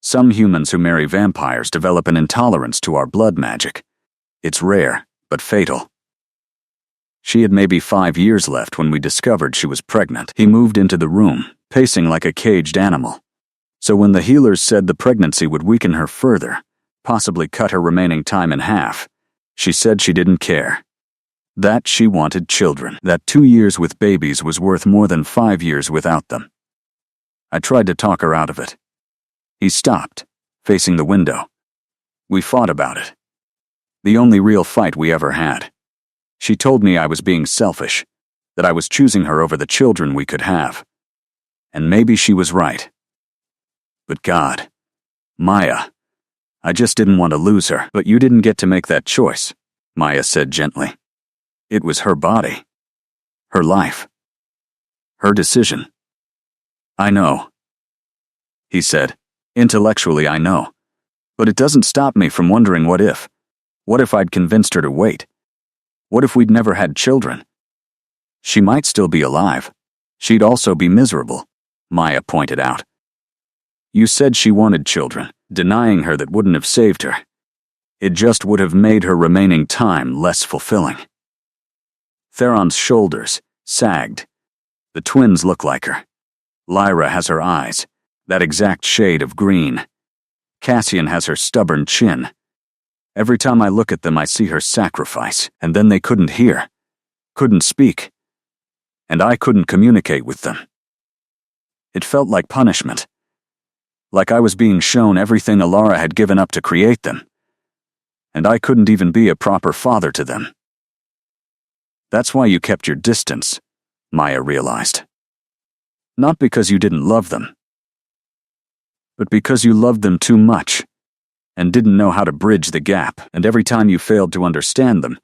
Some humans who marry vampires develop an intolerance to our blood magic. It's rare, but fatal. She had maybe 5 years left when we discovered she was pregnant. He moved into the room, pacing like a caged animal. So when the healers said the pregnancy would weaken her further, possibly cut her remaining time in half, she said she didn't care. That she wanted children. That 2 years with babies was worth more than 5 years without them. I tried to talk her out of it. He stopped, facing the window. We fought about it. The only real fight we ever had. She told me I was being selfish, that I was choosing her over the children we could have. And maybe she was right. But God, Maya, I just didn't want to lose her. But you didn't get to make that choice, Maya said gently. It was her body, her life, her decision. I know, he said. Intellectually, I know. But it doesn't stop me from wondering what if. What if I'd convinced her to wait? What if we'd never had children? She might still be alive. She'd also be miserable, Maya pointed out. You said she wanted children. Denying her that wouldn't have saved her. It just would have made her remaining time less fulfilling. Theron's shoulders sagged. The twins look like her. Lyra has her eyes, that exact shade of green. Cassian has her stubborn chin. Every time I look at them, I see her sacrifice, and then they couldn't hear, couldn't speak, and I couldn't communicate with them. It felt like punishment, like I was being shown everything Alara had given up to create them, and I couldn't even be a proper father to them. That's why you kept your distance, Maya realized. Not because you didn't love them, but because you loved them too much and didn't know how to bridge the gap, and every time you failed to understand them,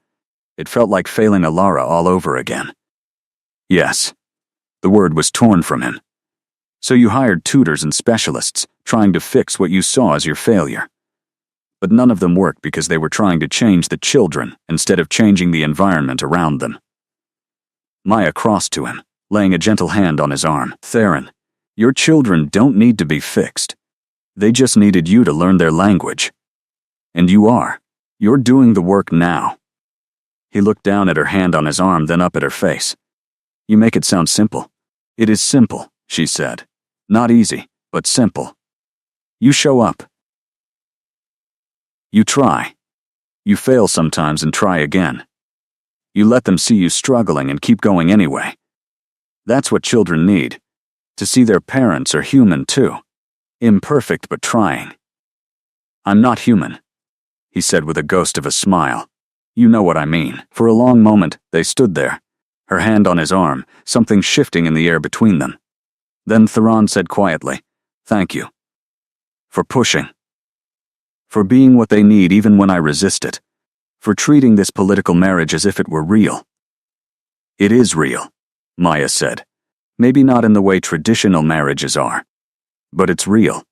it felt like failing Alara all over again. Yes, the word was torn from him. So you hired tutors and specialists, trying to fix what you saw as your failure. But none of them worked because they were trying to change the children instead of changing the environment around them. Maya crossed to him, laying a gentle hand on his arm. Theron, your children don't need to be fixed. They just needed you to learn their language. And you are. You're doing the work now. He looked down at her hand on his arm, then up at her face. You make it sound simple. It is simple, she said. Not easy, but simple. You show up. You try. You fail sometimes and try again. You let them see you struggling and keep going anyway. That's what children need. To see their parents are human too. Imperfect but trying. I'm not human, he said with a ghost of a smile. You know what I mean. For a long moment, they stood there, her hand on his arm, something shifting in the air between them. Then Theron said quietly, "Thank you. For pushing. For being what they need even when I resist it. For treating this political marriage as if it were real." "It is real," Maya said. "Maybe not in the way traditional marriages are. But it's real.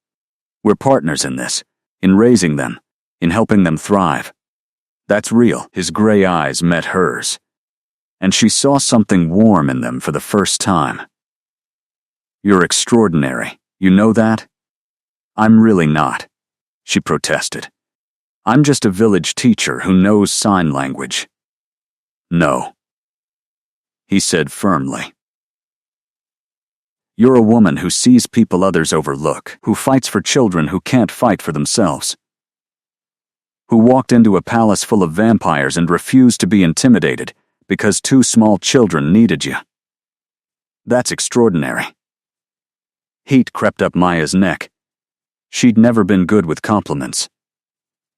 We're partners in this, in raising them, in helping them thrive. That's real." His gray eyes met hers, and she saw something warm in them for the first time. "You're extraordinary, you know that?" "I'm really not," she protested. "I'm just a village teacher who knows sign language." "No," he said firmly. "You're a woman who sees people others overlook, who fights for children who can't fight for themselves. Who walked into a palace full of vampires and refused to be intimidated because 2 small children needed you. That's extraordinary." Heat crept up Maya's neck. She'd never been good with compliments.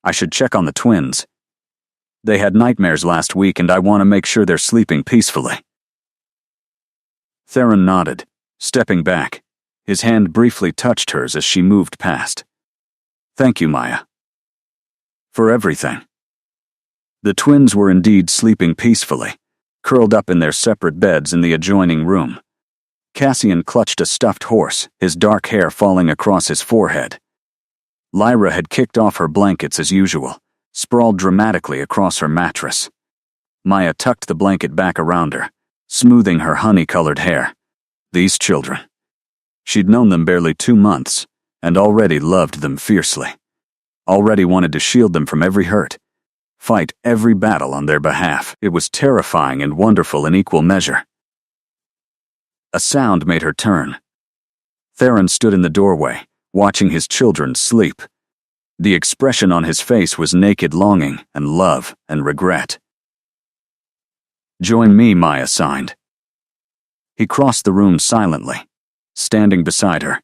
"I should check on the twins. They had nightmares last week and I want to make sure they're sleeping peacefully." Theron nodded, stepping back. His hand briefly touched hers as she moved past. "Thank you, Maya. For everything." The twins were indeed sleeping peacefully, curled up in their separate beds in the adjoining room. Cassian clutched a stuffed horse, his dark hair falling across his forehead. Lyra had kicked off her blankets as usual, sprawled dramatically across her mattress. Maya tucked the blanket back around her, smoothing her honey-colored hair. These children. She'd known them barely 2 months, and already loved them fiercely. Already wanted to shield them from every hurt, fight every battle on their behalf. It was terrifying and wonderful in equal measure. A sound made her turn. Theron stood in the doorway, watching his children sleep. The expression on his face was naked longing and love and regret. "Join me," Maya signed. He crossed the room silently, standing beside her.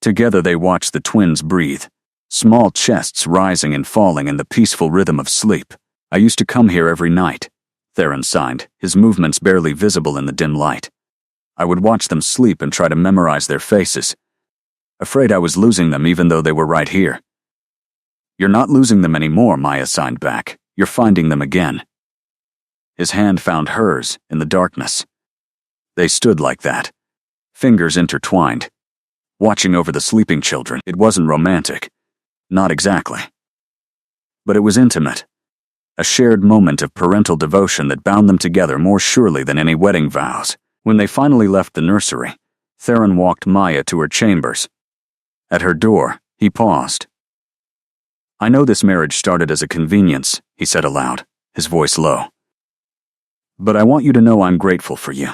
Together they watched the twins breathe, small chests rising and falling in the peaceful rhythm of sleep. "I used to come here every night," Theron signed, his movements barely visible in the dim light. "I would watch them sleep and try to memorize their faces. Afraid I was losing them even though they were right here." "You're not losing them anymore," Maya signed back. "You're finding them again." His hand found hers in the darkness. They stood like that, fingers intertwined, watching over the sleeping children. It wasn't romantic. Not exactly. But it was intimate. A shared moment of parental devotion that bound them together more surely than any wedding vows. When they finally left the nursery, Theron walked Maya to her chambers. At her door, he paused. "I know this marriage started as a convenience," he said aloud, his voice low. "But I want you to know I'm grateful for you.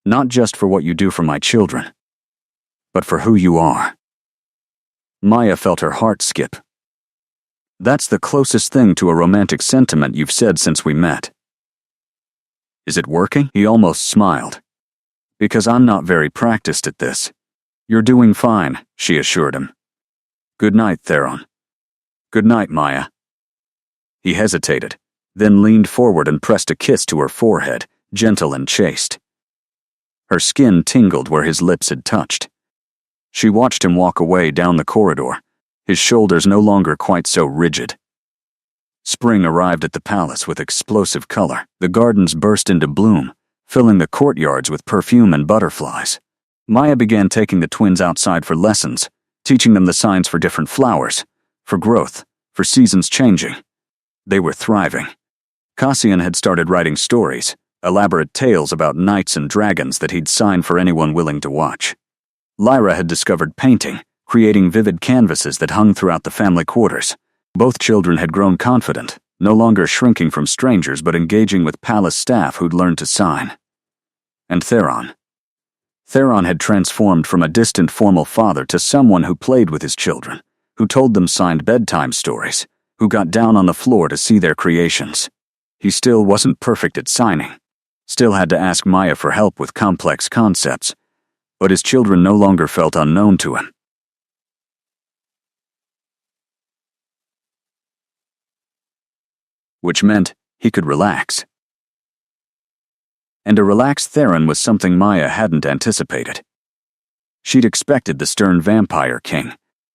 Not just for what you do for my children, but for who you are." Maya felt her heart skip. "That's the closest thing to a romantic sentiment you've said since we met." "Is it working?" He almost smiled. "Because I'm not very practiced at this." "You're doing fine," she assured him. "Good night, Theron." "Good night, Maya." He hesitated, then leaned forward and pressed a kiss to her forehead, gentle and chaste. Her skin tingled where his lips had touched. She watched him walk away down the corridor, his shoulders no longer quite so rigid. Spring arrived at the palace with explosive color. The gardens burst into bloom, filling the courtyards with perfume and butterflies. Maya began taking the twins outside for lessons, teaching them the signs for different flowers, for growth, for seasons changing. They were thriving. Cassian had started writing stories, elaborate tales about knights and dragons that he'd sign for anyone willing to watch. Lyra had discovered painting, creating vivid canvases that hung throughout the family quarters. Both children had grown confident, no longer shrinking from strangers but engaging with palace staff who'd learned to sign. And Theron. Theron had transformed from a distant formal father to someone who played with his children, who told them signed bedtime stories, who got down on the floor to see their creations. He still wasn't perfect at signing, still had to ask Maya for help with complex concepts, but his children no longer felt unknown to him. Which meant he could relax. And a relaxed Theron was something Maya hadn't anticipated. She'd expected the stern vampire king,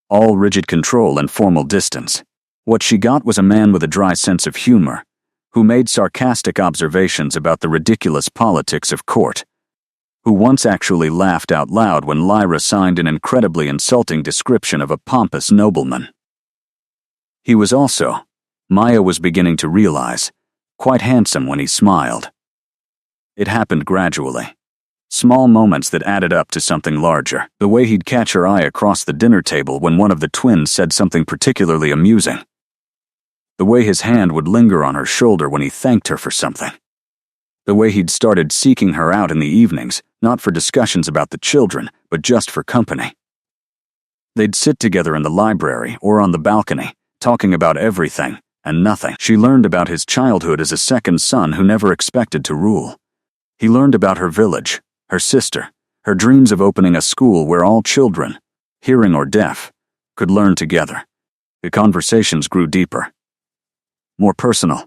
all rigid control and formal distance. What she got was a man with a dry sense of humor, who made sarcastic observations about the ridiculous politics of court, who once actually laughed out loud when Lyra signed an incredibly insulting description of a pompous nobleman. He was also, Maya was beginning to realize, quite handsome when he smiled. It happened gradually. Small moments that added up to something larger. The way he'd catch her eye across the dinner table when one of the twins said something particularly amusing. The way his hand would linger on her shoulder when he thanked her for something. The way he'd started seeking her out in the evenings, not for discussions about the children, but just for company. They'd sit together in the library or on the balcony, talking about everything and nothing. She learned about his childhood as a second son who never expected to rule. He learned about her village, her sister, her dreams of opening a school where all children, hearing or deaf, could learn together. The conversations grew deeper, more personal,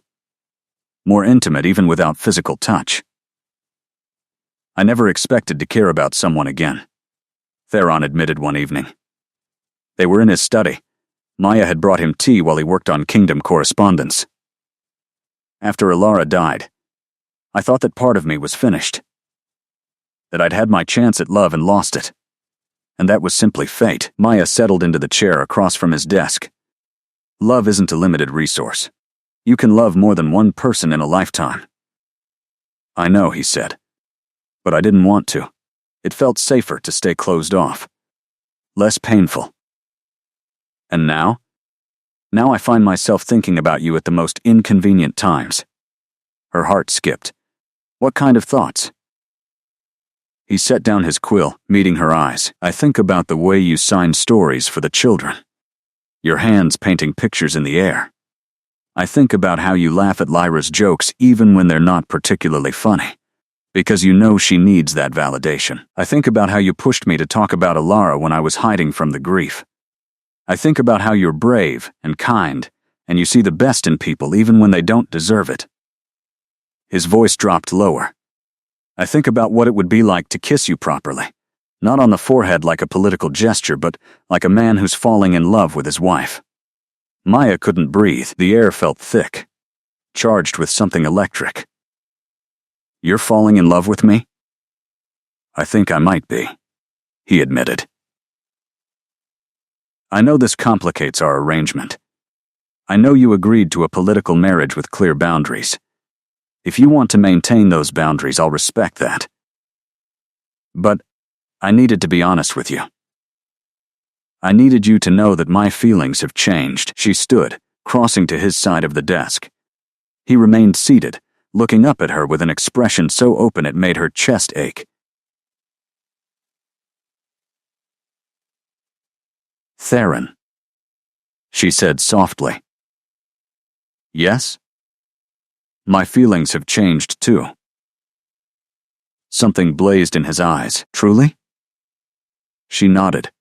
more intimate even without physical touch. I never expected to care about someone again, Theron admitted one evening. They were in his study. Maya had brought him tea while he worked on Kingdom correspondence. After Alara died, I thought that part of me was finished. That I'd had my chance at love and lost it. And that was simply fate. Maya settled into the chair across from his desk. Love isn't a limited resource. You can love more than one person in a lifetime. I know, he said. But I didn't want to. It felt safer to stay closed off. Less painful. And now? Now I find myself thinking about you at the most inconvenient times. Her heart skipped. What kind of thoughts? He set down his quill, meeting her eyes. I think about the way you sign stories for the children. Your hands painting pictures in the air. I think about how you laugh at Lyra's jokes even when they're not particularly funny. Because you know she needs that validation. I think about how you pushed me to talk about Alara when I was hiding from the grief. I think about how you're brave and kind, and you see the best in people even when they don't deserve it. His voice dropped lower. I think about what it would be like to kiss you properly, not on the forehead like a political gesture, but like a man who's falling in love with his wife. Maya couldn't breathe. The air felt thick, charged with something electric. You're falling in love with me? I think I might be, he admitted. I know this complicates our arrangement. I know you agreed to a political marriage with clear boundaries. If you want to maintain those boundaries, I'll respect that. But I needed to be honest with you. I needed you to know that my feelings have changed. She stood, crossing to his side of the desk. He remained seated, looking up at her with an expression so open it made her chest ache. Theron, she said softly. Yes? My feelings have changed too. Something blazed in his eyes. Truly? She nodded.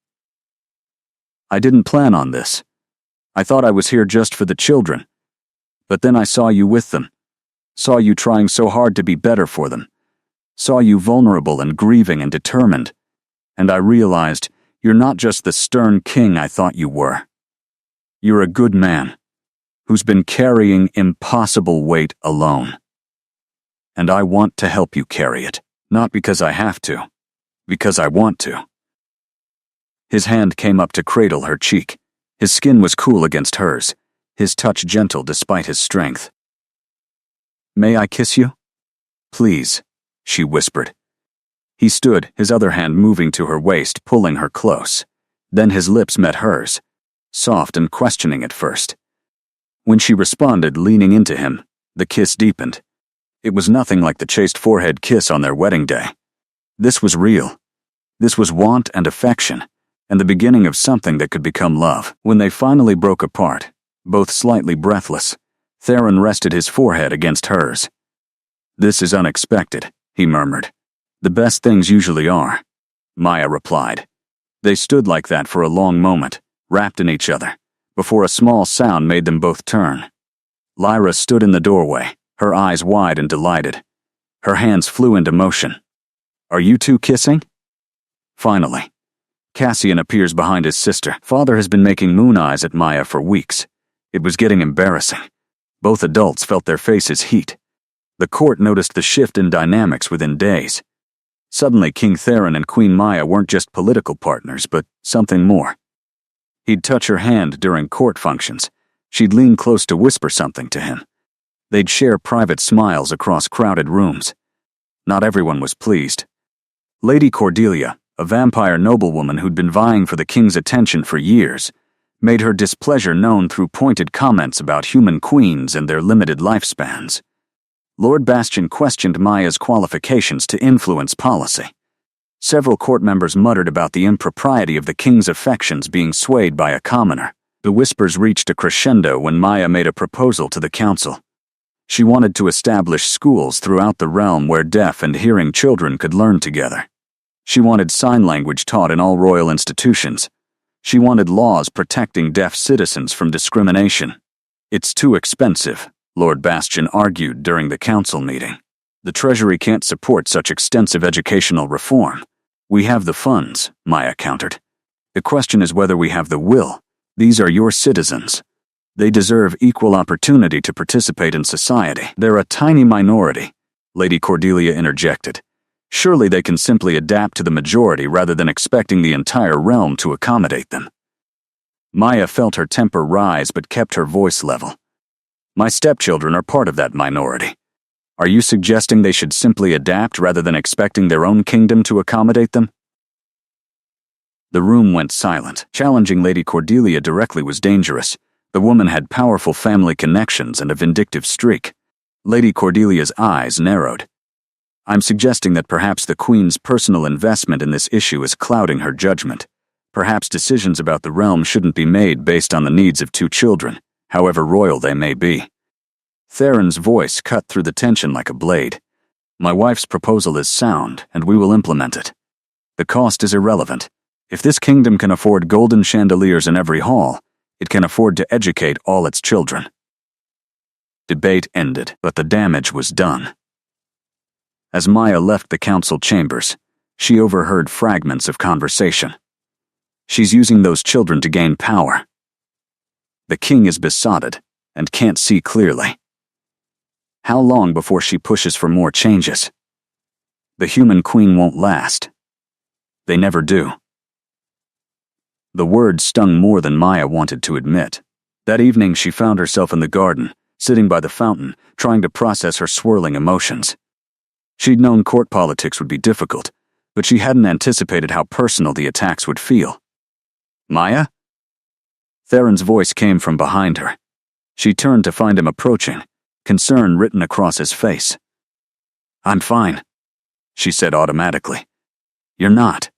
I didn't plan on this. I thought I was here just for the children. But then I saw you with them. Saw you trying so hard to be better for them. Saw you vulnerable and grieving and determined. And I realized you're not just the stern king I thought you were. You're a good man who's been carrying impossible weight alone. And I want to help you carry it, not because I have to, because I want to. His hand came up to cradle her cheek. His skin was cool against hers, his touch gentle despite his strength. May I kiss you? Please, she whispered. He stood, his other hand moving to her waist, pulling her close. Then his lips met hers, soft and questioning at first. When she responded, leaning into him, the kiss deepened. It was nothing like the chaste forehead kiss on their wedding day. This was real, This was want and affection, and the beginning of something that could become love. When they finally broke apart, both slightly breathless, Theron rested his forehead against hers. "This is unexpected," he murmured. "The best things usually are," Maya replied. They stood like that for a long moment, wrapped in each other, before a small sound made them both turn. Lyra stood in the doorway, her eyes wide and delighted. Her hands flew into motion. "Are you two kissing?" Finally, Cassian appears behind his sister. Father has been making moon eyes at Maya for weeks. It was getting embarrassing. Both adults felt their faces heat. The court noticed the shift in dynamics within days. Suddenly, King Theron and Queen Maya weren't just political partners, but something more. He'd touch her hand during court functions. She'd lean close to whisper something to him. They'd share private smiles across crowded rooms. Not everyone was pleased. Lady Cordelia, a vampire noblewoman who'd been vying for the king's attention for years, made her displeasure known through pointed comments about human queens and their limited lifespans. Lord Bastian questioned Maya's qualifications to influence policy. Several court members muttered about the impropriety of the king's affections being swayed by a commoner. The whispers reached a crescendo when Maya made a proposal to the council. She wanted to establish schools throughout the realm where deaf and hearing children could learn together. She wanted sign language taught in all royal institutions. She wanted laws protecting deaf citizens from discrimination. "It's too expensive," Lord Bastian argued during the council meeting. "The Treasury can't support such extensive educational reform." "We have the funds," Maya countered. "The question is whether we have the will. These are your citizens. They deserve equal opportunity to participate in society." "They're a tiny minority," Lady Cordelia interjected. "Surely they can simply adapt to the majority rather than expecting the entire realm to accommodate them." Maya felt her temper rise but kept her voice level. "My stepchildren are part of that minority. Are you suggesting they should simply adapt rather than expecting their own kingdom to accommodate them?" The room went silent. Challenging Lady Cordelia directly was dangerous. The woman had powerful family connections and a vindictive streak. Lady Cordelia's eyes narrowed. "I'm suggesting that perhaps the Queen's personal investment in this issue is clouding her judgment. Perhaps decisions about the realm shouldn't be made based on the needs of two children, however royal they may be." Theron's voice cut through the tension like a blade. "My wife's proposal is sound, and we will implement it. The cost is irrelevant. If this kingdom can afford golden chandeliers in every hall, it can afford to educate all its children." Debate ended, but the damage was done. As Maya left the council chambers, she overheard fragments of conversation. "She's using those children to gain power. The king is besotted and can't see clearly. How long before she pushes for more changes? The human queen won't last. They never do." The words stung more than Maya wanted to admit. That evening she found herself in the garden, sitting by the fountain, trying to process her swirling emotions. She'd known court politics would be difficult, but she hadn't anticipated how personal the attacks would feel. "Maya?" Theron's voice came from behind her. She turned to find him approaching, concern written across his face. "I'm fine," she said automatically. "You're not."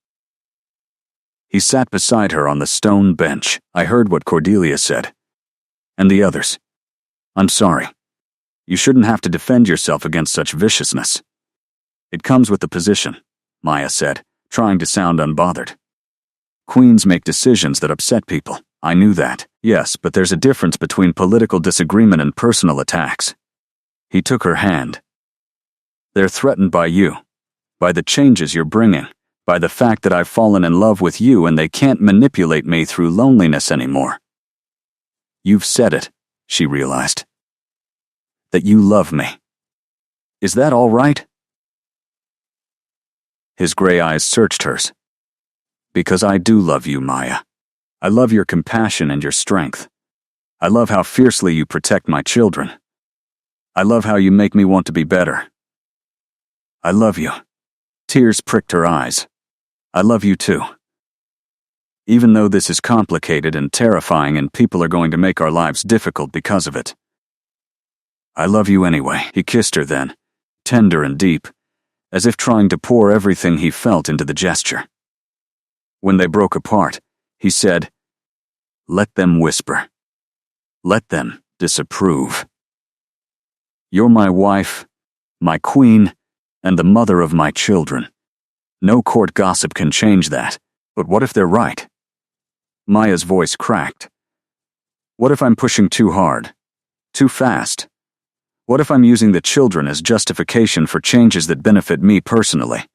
He sat beside her on the stone bench. "I heard what Cordelia said. And the others. I'm sorry. You shouldn't have to defend yourself against such viciousness." "It comes with the position," Maya said, trying to sound unbothered. "Queens make decisions that upset people. I knew that. Yes, but there's a difference between political disagreement and personal attacks." He took her hand. "They're threatened by you, by the changes you're bringing, by the fact that I've fallen in love with you and they can't manipulate me through loneliness anymore." "You've said it," she realized. "That you love me. Is that all right?" His gray eyes searched hers. "Because I do love you, Maya. I love your compassion and your strength. I love how fiercely you protect my children. I love how you make me want to be better. I love you." Tears pricked her eyes. "I love you too. Even though this is complicated and terrifying and people are going to make our lives difficult because of it. I love you anyway." He kissed her then, tender and deep, as if trying to pour everything he felt into the gesture. When they broke apart, he said, "Let them whisper. Let them disapprove. You're my wife, my queen, and the mother of my children. No court gossip can change that. But what if they're right?" Maya's voice cracked. "What if I'm pushing too hard? Too fast? What if I'm using the children as justification for changes that benefit me personally?"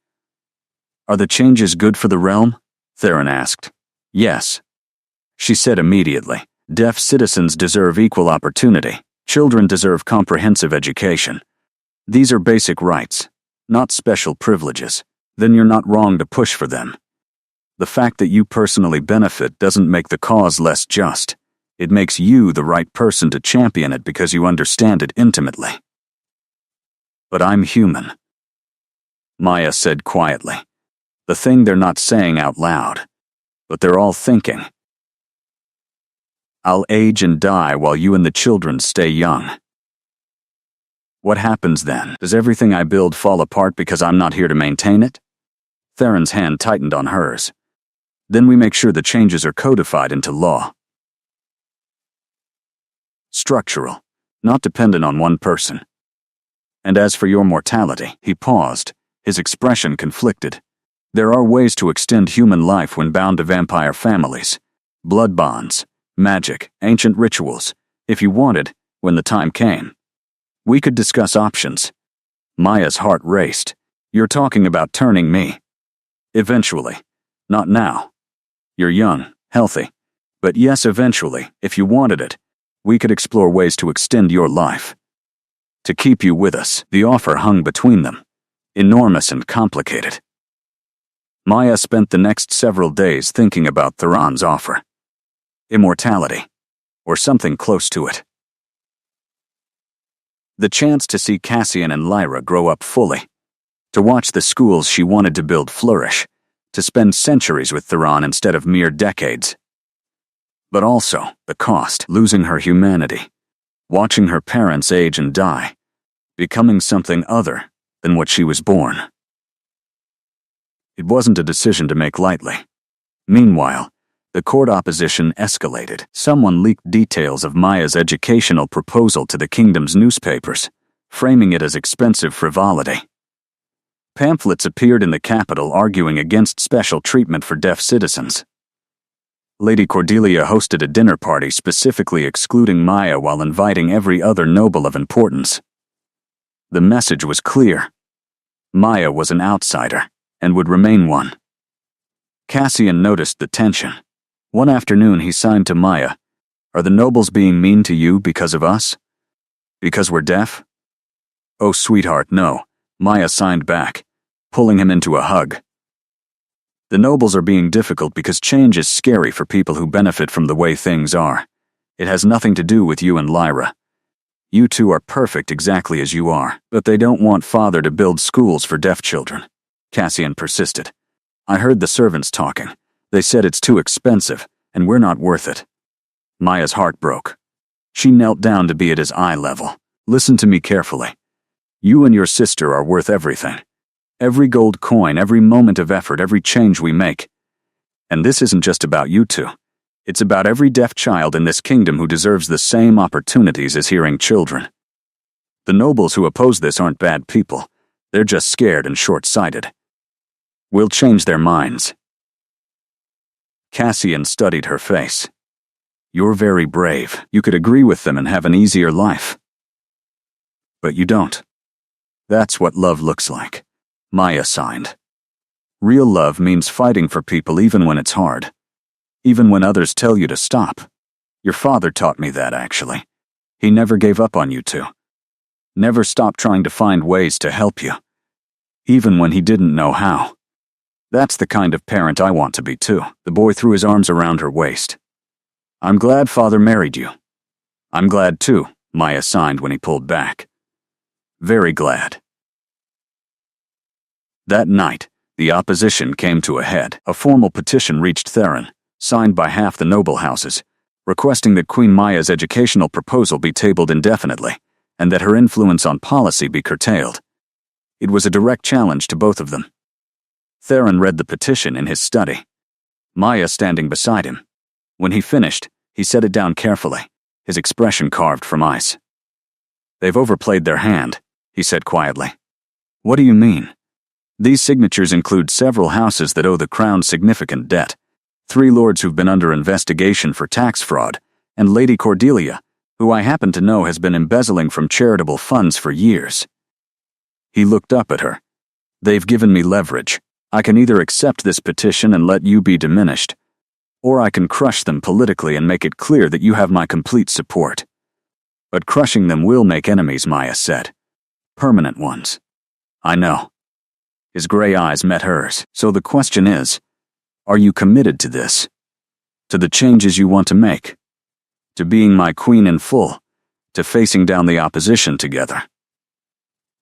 "Are the changes good for the realm?" Theron asked. "Yes," she said immediately. "Deaf citizens deserve equal opportunity. Children deserve comprehensive education. These are basic rights, not special privileges. Then you're not wrong to push for them. The fact that you personally benefit doesn't make the cause less just. It makes you the right person to champion it because you understand it intimately." "But I'm human," Maya said quietly. The thing they're not saying out loud, but they're all thinking. "I'll age and die while you and the children stay young." "What happens then? Does everything I build fall apart because I'm not here to maintain it?" Theron's hand tightened on hers. "Then we make sure the changes are codified into law. Structural, not dependent on one person. And as for your mortality," he paused, his expression conflicted. "There are ways to extend human life when bound to vampire families. Blood bonds, magic, ancient rituals, if you wanted, when the time came. We could discuss options." Maya's heart raced. "You're talking about turning me." "Eventually. Not now. You're young, healthy. But yes, eventually, if you wanted it, we could explore ways to extend your life. To keep you with us." The offer hung between them, enormous and complicated. Maya spent the next several days thinking about Theron's offer. Immortality, or something close to it. The chance to see Cassian and Lyra grow up fully, to watch the schools she wanted to build flourish, to spend centuries with Theron instead of mere decades. But also, the cost, losing her humanity, watching her parents age and die, becoming something other than what she was born. It wasn't a decision to make lightly. Meanwhile, the court opposition escalated. Someone leaked details of Maya's educational proposal to the kingdom's newspapers, framing it as expensive frivolity. Pamphlets appeared in the capital arguing against special treatment for deaf citizens. Lady Cordelia hosted a dinner party specifically excluding Maya while inviting every other noble of importance. The message was clear. Maya was an outsider, and would remain one. Cassian noticed the tension. One afternoon he signed to Maya, "Are the nobles being mean to you because of us? Because we're deaf?" "Oh, sweetheart, no," Maya signed back, pulling him into a hug. "The nobles are being difficult because change is scary for people who benefit from the way things are. It has nothing to do with you and Lyra. You two are perfect exactly as you are, but they don't want father to build schools for deaf children," Cassian persisted. "I heard the servants talking. They said it's too expensive, and we're not worth it." Maya's heart broke. She knelt down to be at his eye level. "Listen to me carefully. You and your sister are worth everything. Every gold coin, every moment of effort, every change we make. And this isn't just about you two. It's about every deaf child in this kingdom who deserves the same opportunities as hearing children. The nobles who oppose this aren't bad people. They're just scared and short-sighted. We'll change their minds." Cassian studied her face. "You're very brave. You could agree with them and have an easier life. But you don't. That's what love looks like." Maya signed. "Real love means fighting for people even when it's hard. Even when others tell you to stop. Your father taught me that, actually. He never gave up on you two. Never stopped trying to find ways to help you. Even when he didn't know how. That's the kind of parent I want to be too." The boy threw his arms around her waist. "I'm glad father married you." "I'm glad too," Maya signed when he pulled back. "Very glad." That night, the opposition came to a head. A formal petition reached Theron, signed by half the noble houses, requesting that Queen Maya's educational proposal be tabled indefinitely, and that her influence on policy be curtailed. It was a direct challenge to both of them. Theron read the petition in his study. Maya standing beside him. When he finished, he set it down carefully, his expression carved from ice. "They've overplayed their hand," he said quietly. "What do you mean?" "These signatures include several houses that owe the crown significant debt, 3 lords who've been under investigation for tax fraud, and Lady Cordelia, who I happen to know has been embezzling from charitable funds for years." He looked up at her. "They've given me leverage. I can either accept this petition and let you be diminished, or I can crush them politically and make it clear that you have my complete support. But crushing them will make enemies," Maya said. "Permanent ones." "I know." His gray eyes met hers. "So the question is, are you committed to this? To the changes you want to make? To being my queen in full? To facing down the opposition together?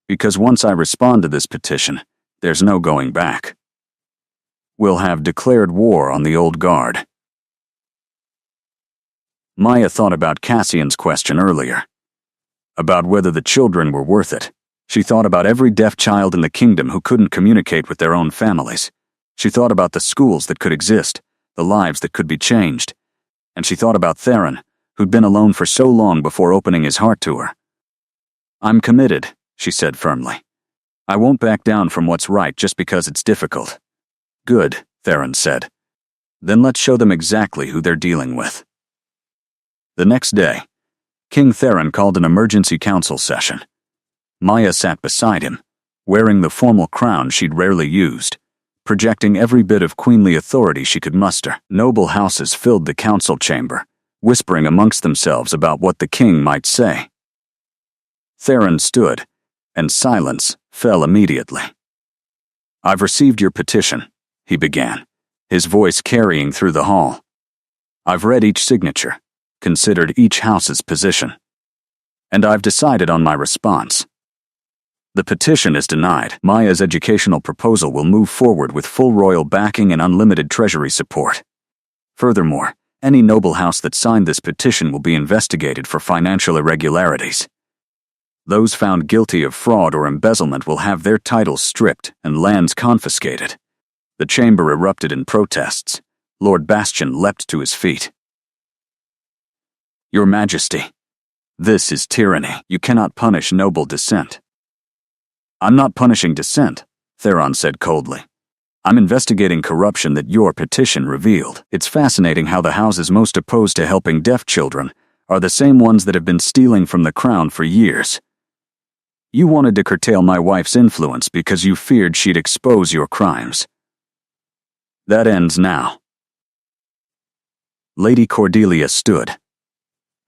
Because once I respond to this petition, there's no going back. We'll have declared war on the old guard." Maya thought about Cassian's question earlier, about whether the children were worth it. She thought about every deaf child in the kingdom who couldn't communicate with their own families. She thought about the schools that could exist, the lives that could be changed. And she thought about Theron, who'd been alone for so long before opening his heart to her. "I'm committed," she said firmly. "I won't back down from what's right just because it's difficult." "Good," Theron said. "Then let's show them exactly who they're dealing with." The next day, King Theron called an emergency council session. Maya sat beside him, wearing the formal crown she'd rarely used, projecting every bit of queenly authority she could muster. Noble houses filled the council chamber, whispering amongst themselves about what the king might say. Theron stood, and silence fell immediately. "I've received your petition," he began, his voice carrying through the hall. "I've read each signature, considered each house's position, and I've decided on my response. The petition is denied. Maya's educational proposal will move forward with full royal backing and unlimited treasury support. Furthermore, any noble house that signed this petition will be investigated for financial irregularities. Those found guilty of fraud or embezzlement will have their titles stripped and lands confiscated." The chamber erupted in protests. Lord Bastian leapt to his feet. "Your Majesty, this is tyranny. You cannot punish noble dissent." "I'm not punishing dissent," Theron said coldly. "I'm investigating corruption that your petition revealed. It's fascinating how the houses most opposed to helping deaf children are the same ones that have been stealing from the crown for years. You wanted to curtail my wife's influence because you feared she'd expose your crimes. That ends now." Lady Cordelia stood,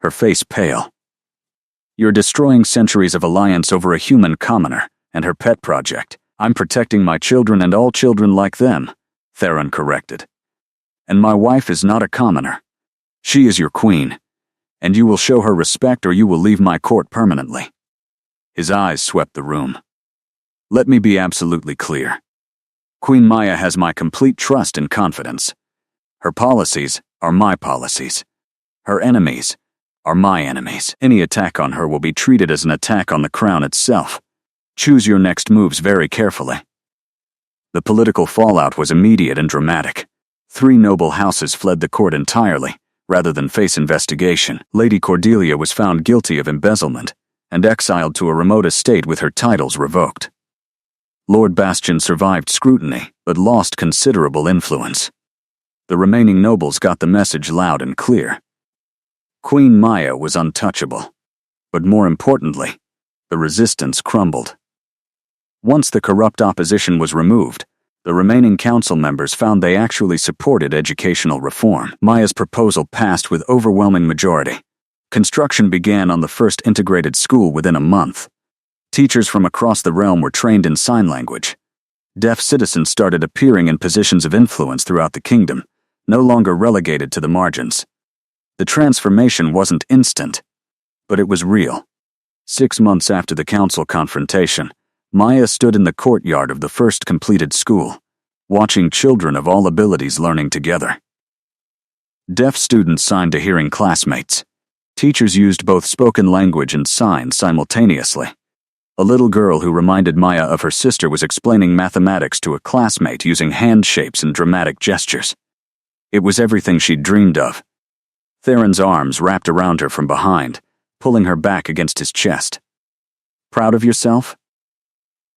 her face pale. "You're destroying centuries of alliance over a human commoner and her pet project. I'm protecting my children and all children like them," Theron corrected. "And my wife is not a commoner. She is your queen, and you will show her respect or you will leave my court permanently." His eyes swept the room. "Let me be absolutely clear. Queen Maya has my complete trust and confidence. Her policies are my policies. Her enemies are my enemies. Any attack on her will be treated as an attack on the crown itself. Choose your next moves very carefully." The political fallout was immediate and dramatic. 3 noble houses fled the court entirely, rather than face investigation. Lady Cordelia was found guilty of embezzlement and exiled to a remote estate with her titles revoked. Lord Bastian survived scrutiny, but lost considerable influence. The remaining nobles got the message loud and clear. Queen Maya was untouchable. But more importantly, the resistance crumbled. Once the corrupt opposition was removed, the remaining council members found they actually supported educational reform. Maya's proposal passed with overwhelming majority. Construction began on the first integrated school within a month. Teachers from across the realm were trained in sign language. Deaf citizens started appearing in positions of influence throughout the kingdom, no longer relegated to the margins. The transformation wasn't instant, but it was real. 6 months after the council confrontation, Maya stood in the courtyard of the first completed school, watching children of all abilities learning together. Deaf students signed to hearing classmates. Teachers used both spoken language and signs simultaneously. A little girl who reminded Maya of her sister was explaining mathematics to a classmate using hand shapes and dramatic gestures. It was everything she'd dreamed of. Theron's arms wrapped around her from behind, pulling her back against his chest. "Proud of yourself?"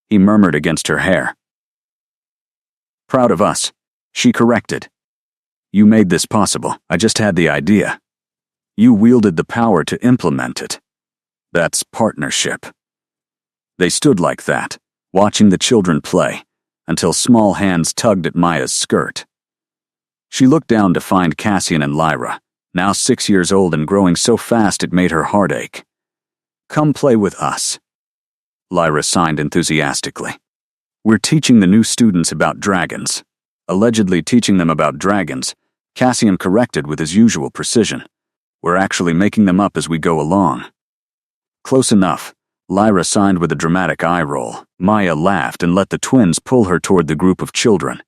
He murmured against her hair. "Proud of us," she corrected. "You made this possible. I just had the idea. You wielded the power to implement it. That's partnership." They stood like that, watching the children play, until small hands tugged at Maya's skirt. She looked down to find Cassian and Lyra, now 6 years old and growing so fast it made her heart ache. "Come play with us," Lyra signed enthusiastically. "We're teaching the new students about dragons." Allegedly teaching them about dragons, Cassian corrected with his usual precision. "We're actually making them up as we go along." "Close enough," Lyra signed with a dramatic eye roll. Maya laughed and let the twins pull her toward the group of children.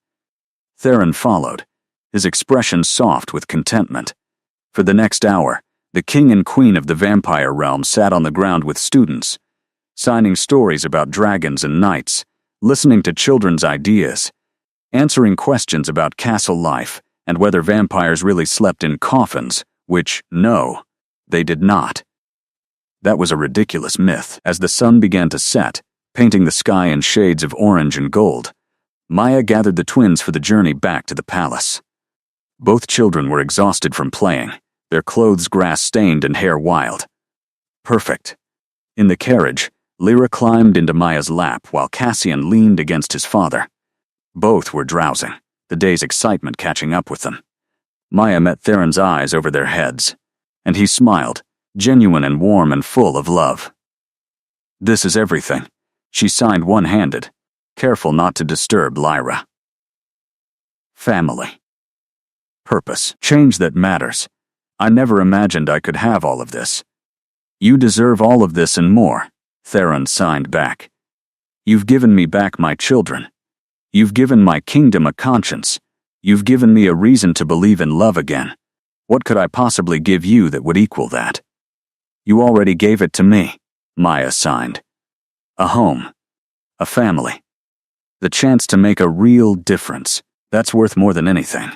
Theron followed, his expression soft with contentment. For the next hour, the king and queen of the vampire realm sat on the ground with students, signing stories about dragons and knights, listening to children's ideas, answering questions about castle life and whether vampires really slept in coffins, which, no, they did not. That was a ridiculous myth. As the sun began to set, painting the sky in shades of orange and gold, Maya gathered the twins for the journey back to the palace. Both children were exhausted from playing, their clothes grass-stained and hair wild. Perfect. In the carriage, Lyra climbed into Maya's lap while Cassian leaned against his father. Both were drowsing, the day's excitement catching up with them. Maya met Theron's eyes over their heads, and he smiled, genuine and warm and full of love. "This is everything," she signed one-handed, careful not to disturb Lyra. Family. Purpose. Change that matters. I never imagined I could have all of this. "You deserve all of this and more," Theron signed back. "You've given me back my children. You've given my kingdom a conscience. You've given me a reason to believe in love again. What could I possibly give you that would equal that?" "You already gave it to me," Maya signed. "A home. A family. The chance to make a real difference. That's worth more than anything."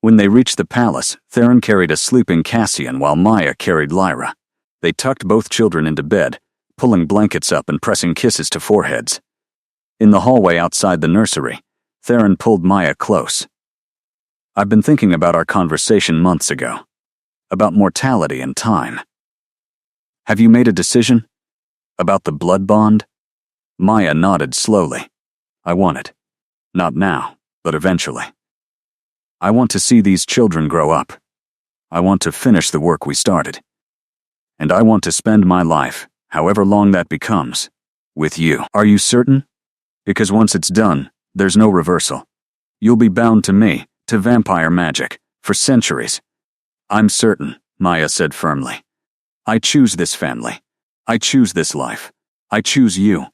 When they reached the palace, Theron carried a sleeping Cassian while Maya carried Lyra. They tucked both children into bed, pulling blankets up and pressing kisses to foreheads. In the hallway outside the nursery, Theron pulled Maya close. "I've been thinking about our conversation months ago. About mortality and time. Have you made a decision? About the blood bond?" Maya nodded slowly. "I want it. Not now, but eventually. I want to see these children grow up. I want to finish the work we started. And I want to spend my life, however long that becomes, with you." "Are you certain? Because once it's done, there's no reversal. You'll be bound to me, to vampire magic, for centuries." "I'm certain," Maya said firmly. "I choose this family. I choose this life. I choose you."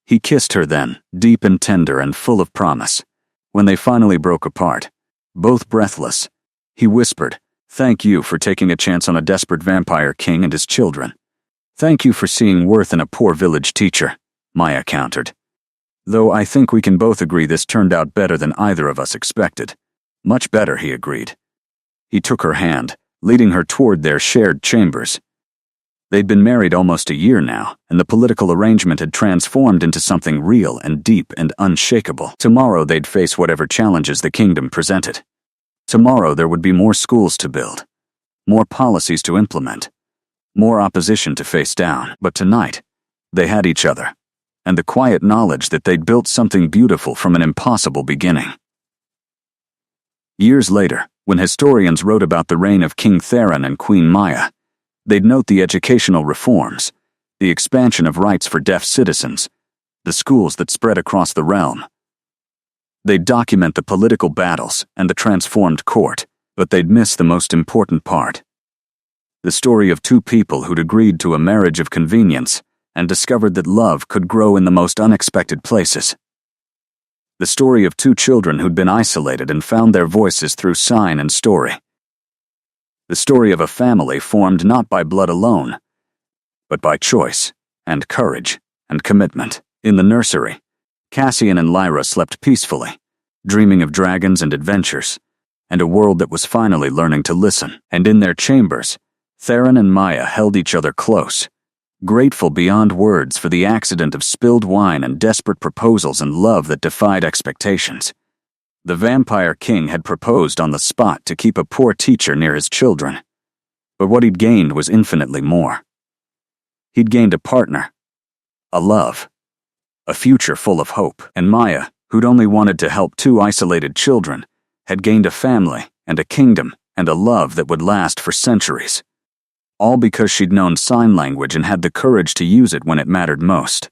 He kissed her then, deep and tender and full of promise. When they finally broke apart, both breathless, he whispered, "Thank you for taking a chance on a desperate vampire king and his children." "Thank you for seeing worth in a poor village teacher," Maya countered. "Though I think we can both agree this turned out better than either of us expected." "Much better," he agreed. He took her hand, leading her toward their shared chambers. They'd been married almost a year now, and the political arrangement had transformed into something real and deep and unshakable. Tomorrow they'd face whatever challenges the kingdom presented. Tomorrow there would be more schools to build, more policies to implement, more opposition to face down. But tonight, they had each other, and the quiet knowledge that they'd built something beautiful from an impossible beginning. Years later, when historians wrote about the reign of King Theron and Queen Maya, they'd note the educational reforms, the expansion of rights for deaf citizens, the schools that spread across the realm. They'd document the political battles and the transformed court, but they'd miss the most important part. The story of two people who'd agreed to a marriage of convenience and discovered that love could grow in the most unexpected places. The story of two children who'd been isolated and found their voices through sign and story. The story of a family formed not by blood alone, but by choice and courage and commitment. In the nursery, Cassian and Lyra slept peacefully, dreaming of dragons and adventures, and a world that was finally learning to listen. And in their chambers, Theron and Maya held each other close, grateful beyond words for the accident of spilled wine and desperate proposals and love that defied expectations. The Vampire King had proposed on the spot to keep a poor teacher near his children, but what he'd gained was infinitely more. He'd gained a partner, a love, a future full of hope, and Maya, who'd only wanted to help 2 isolated children, had gained a family and a kingdom and a love that would last for centuries. All because she'd known sign language and had the courage to use it when it mattered most.